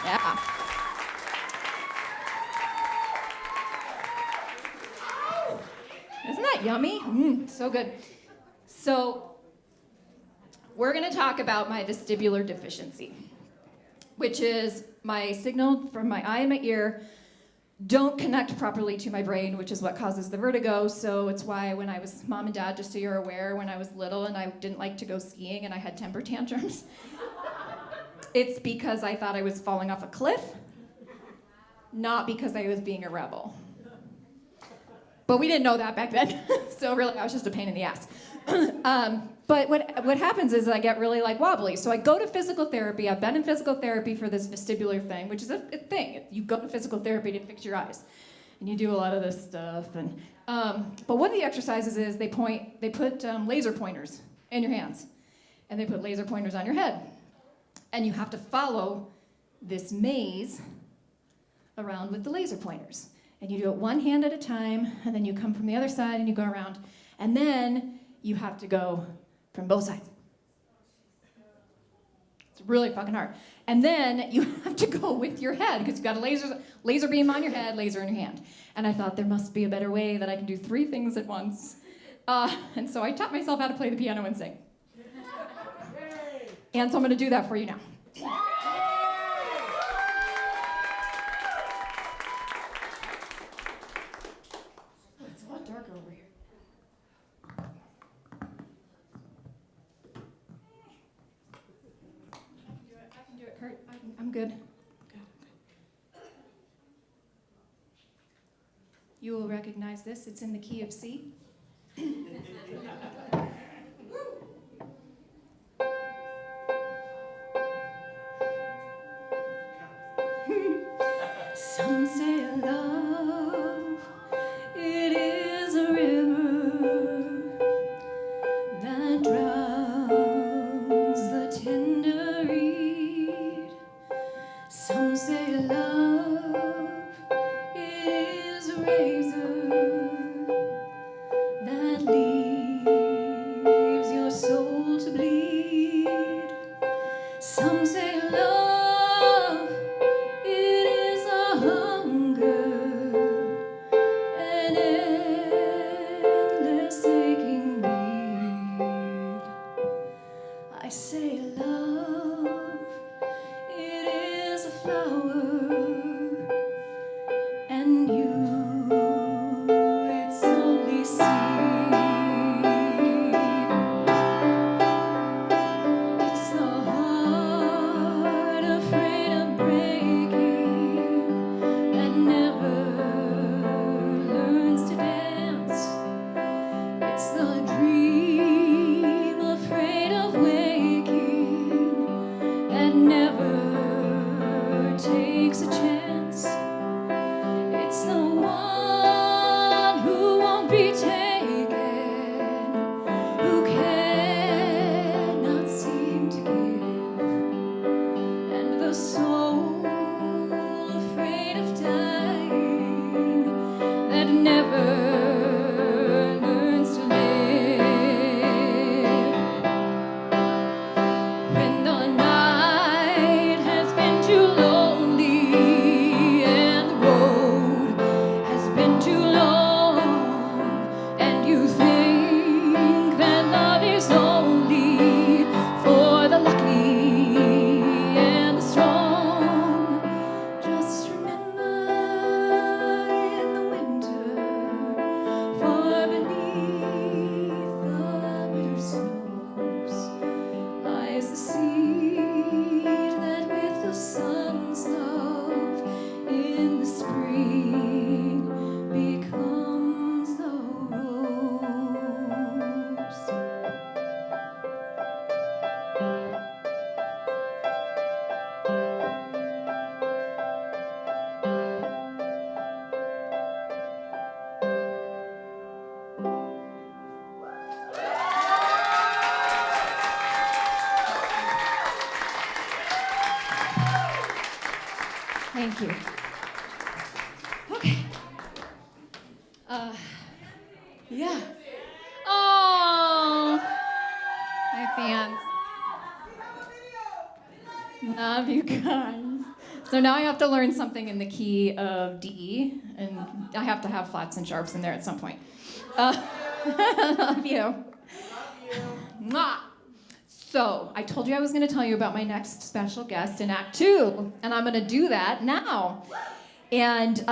Yeah. Isn't that yummy? So good. So, we're going to talk about my vestibular deficiency, which is my signal from my eye and my ear don't connect properly to my brain, which is what causes the vertigo. So it's why when I was, Mom and Dad, just so you're aware, when I was little and I didn't like to go skiing and I had temper tantrums, it's because I thought I was falling off a cliff, not because I was being a rebel. But we didn't know that back then, so really I was just a pain in the ass. But what happens is I get really like wobbly. So I go to physical therapy. I've been in physical therapy for this vestibular thing, which is a thing. You go to physical therapy to fix your eyes, and you do a lot of this stuff. And but one of the exercises is they put laser pointers in your hands, and they put laser pointers on your head, and you have to follow this maze around with the laser pointers. And you do it one hand at a time, and then you come from the other side and you go around, and then you have to go from both sides. It's really fucking hard. And then you have to go with your head, because you've got a laser beam on your head, laser in your hand. And I thought there must be a better way that I can do 3 things at once. And so I taught myself how to play the piano and sing. And so I'm going to do that for you now. It's a lot darker over here. I can do it, Kurt. I'm good. You will recognize this. It's in the key of C. Some say love, it is a river that drowns the tender reed. Some say love, it is a razor that leaves Thank you. Okay. Yeah. Oh, my fans. Love you guys. So now I have to learn something in the key of D, and I have to have flats and sharps in there at some point. Love you. Mwah. So I told you I was going to tell you about my next special guest in Act 2, and I'm going to do that now. And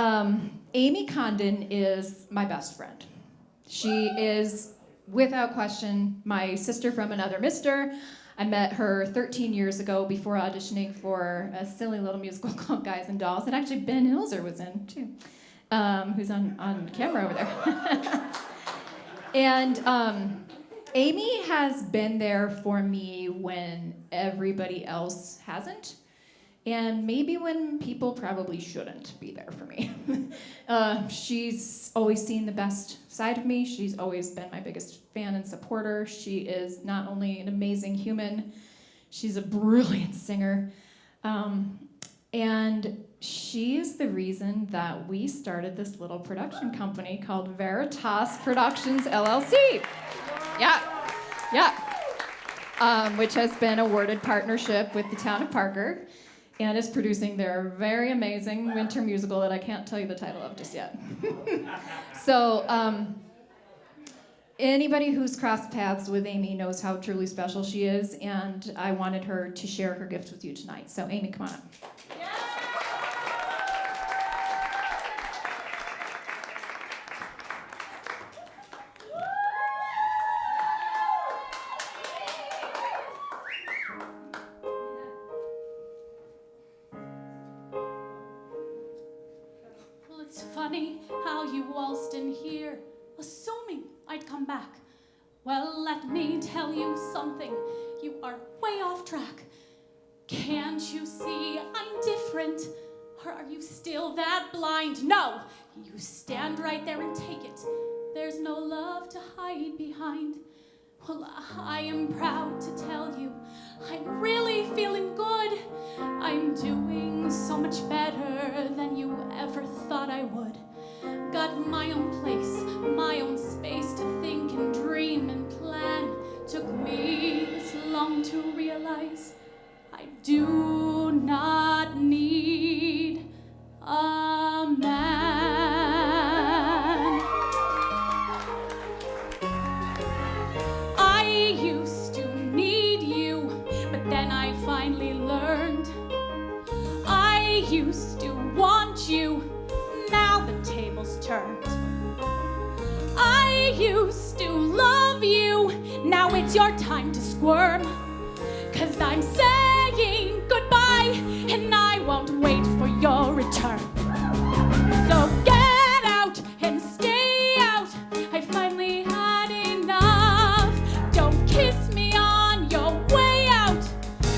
Amy Condon is my best friend. She is, without question, my sister from another mister. I met her 13 years ago before auditioning for a silly little musical called Guys and Dolls that actually Ben Hilser was in, too, who's on camera over there. And Amy has been there for me when everybody else hasn't, and maybe when people probably shouldn't be there for me. She's always seen the best side of me. She's always been my biggest fan and supporter. She is not only an amazing human, she's a brilliant singer. And she is the reason that we started this little production company called Veritas Productions, LLC. Yeah. Which has been awarded partnership with the town of Parker and is producing their very amazing winter musical that I can't tell you the title of just yet. So anybody who's crossed paths with Amy knows how truly special she is, and I wanted her to share her gift with you tonight. So Amy, come on up. It's funny how you waltzed in here, assuming I'd come back. Well, let me tell you something. You are way off track. Can't you see I'm different? Or are you still that blind? No! You stand right there and take it. There's no love to hide behind. Well, I am proud to tell you, I'm really feeling good. I'm doing so much better than you ever thought I would. Got my own place, my own space to think and dream and plan. Took me this long to realize I do not need a man. I used to need you, but then I finally learned. I used to want you, now the table's turned. I used to love you, now it's your time to squirm. 'Cause I'm saying goodbye, and I won't wait for your return. So get out and stay out, I finally had enough. Don't kiss me on your way out,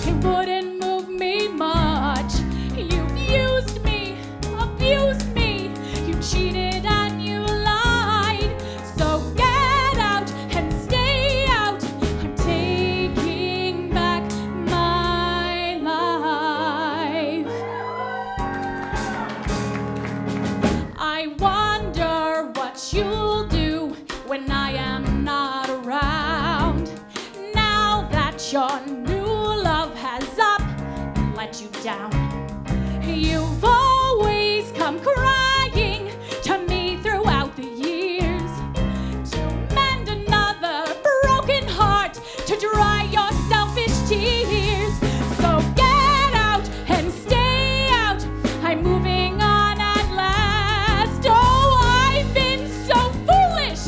it wouldn't move me much. You've used me, abused me, you cheated and you lied. So get out and stay out, I'm taking back my life. I wonder what you'll do when I am not around. Now that your new love has up and let you down. You've always come crying to me throughout the years, to mend another broken heart, to dry your selfish tears. So get out and stay out, I'm moving on at last. Oh, I've been so foolish,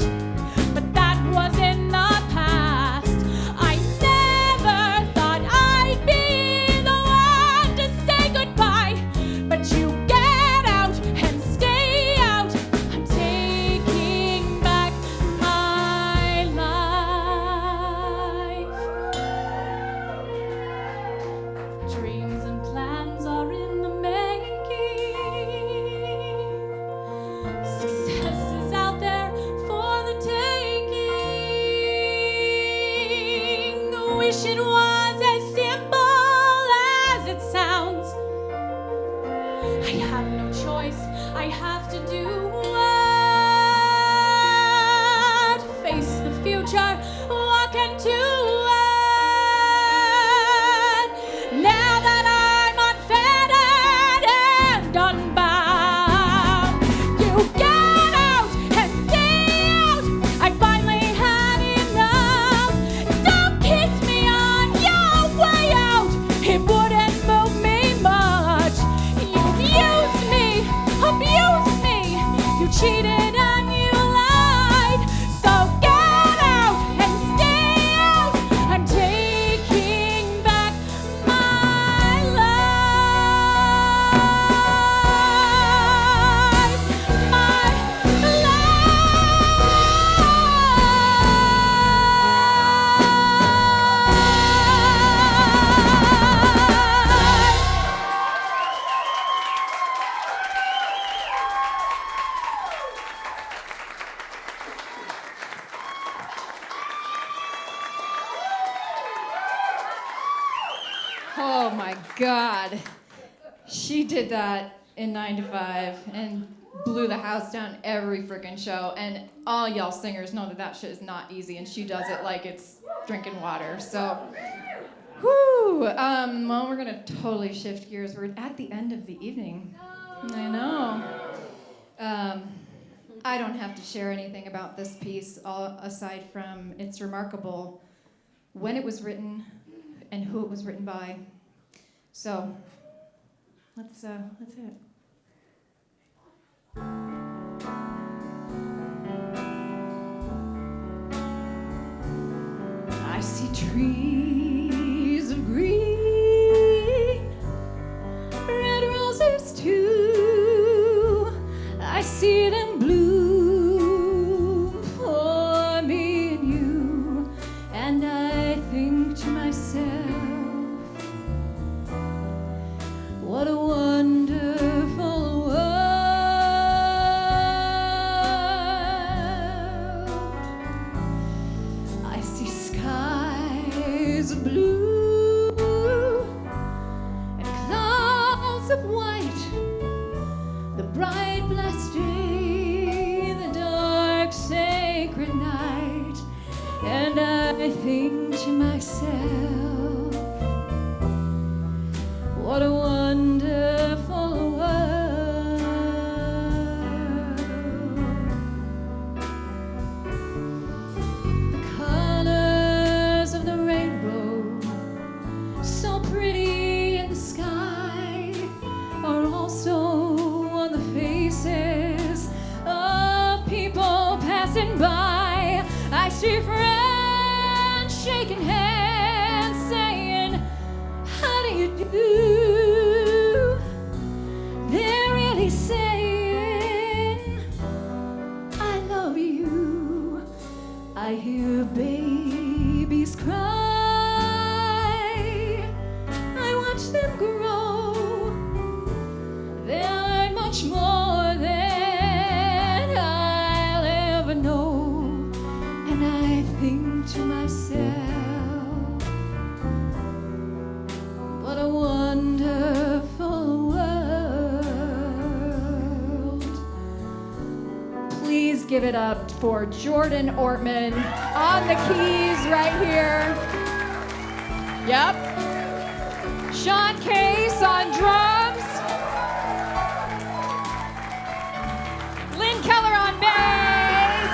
but that was in the past. I never thought I'd be the one to say goodbye, but you get out and Oh my God. She did that in 9 to 5 and blew the house down every freaking show. And all y'all singers know that that shit is not easy, and she does it like it's drinking water. So, whoo. Well, we're gonna totally shift gears. We're at the end of the evening. I know. I don't have to share anything about this piece aside from it's remarkable when it was written and who it was written by. So, let's hit it. I see trees of green, red roses too. I see them bloom for me and you, and I think to myself, what a wonderful world. I see skies of blue and clouds of white, the bright blessed day, the dark sacred night, and I think to myself, what a wonderful world. The colors of the rainbow, so pretty in the sky, are also on the faces of people passing by. I see friends shaking hands, saying, how do you do? They're really saying, I love you. I hear babies cry. I watch them grow. They learn much more than I'll ever know. And I think to myself, what a wonderful world. Please give it up for Jordan Ortman on the keys right here. Yep. Sean Case on drums. Lynn Keller on bass.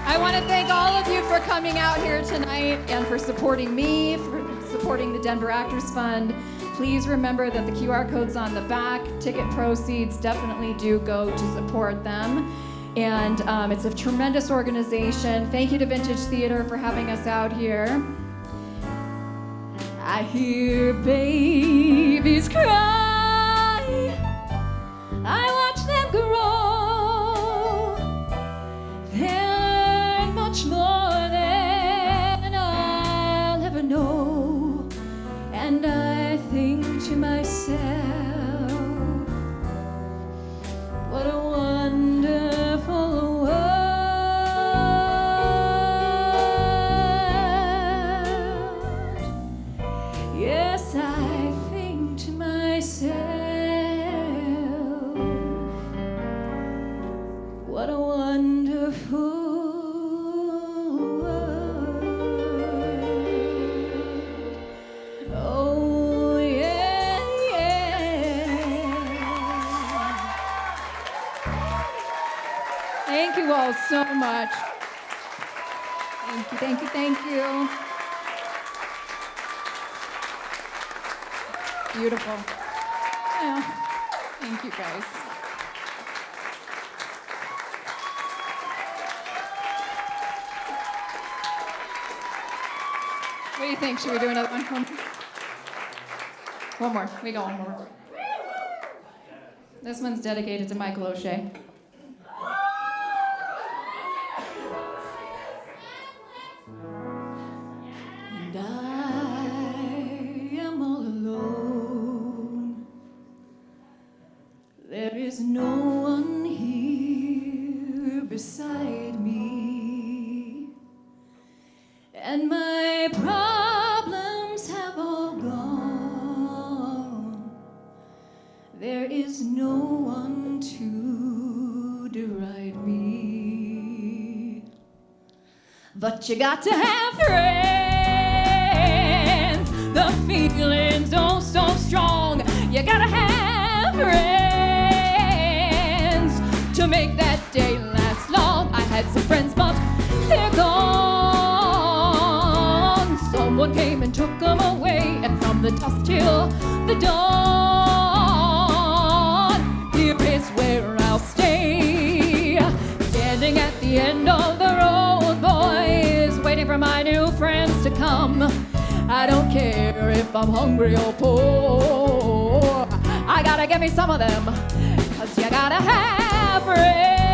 I want to thank all of you for coming out here tonight and for supporting me, for supporting the Denver Actors Fund. Please remember that the QR code's on the back. Ticket proceeds definitely do go to support them. And it's a tremendous organization. Thank you to Vintage Theater for having us out here. I hear babies cry. I watch them grow. They're much more than I'll ever know. And I think to myself, what a wonderful world. Yes, I think to myself, what a wonderful world. Oh, yeah, yeah. Thank you all so much. Thank you, thank you, thank you. Beautiful. Yeah. Thank you, guys. What do you think? Should we do another one? One more. We go one more. This one's dedicated to Michael O'Shea. And I am all alone. There is no one here beside me. And my problem right me. But you got to have friends. The feeling's oh so strong. You gotta have friends to make that day last long. I had some friends, but they're gone. Someone came and took them away, and from the dusk till the dawn, here is where I'll stay, standing at the end of the road, boys, waiting for my new friends to come. I don't care if I'm hungry or poor, I gotta get me some of them, 'cause you gotta have friends.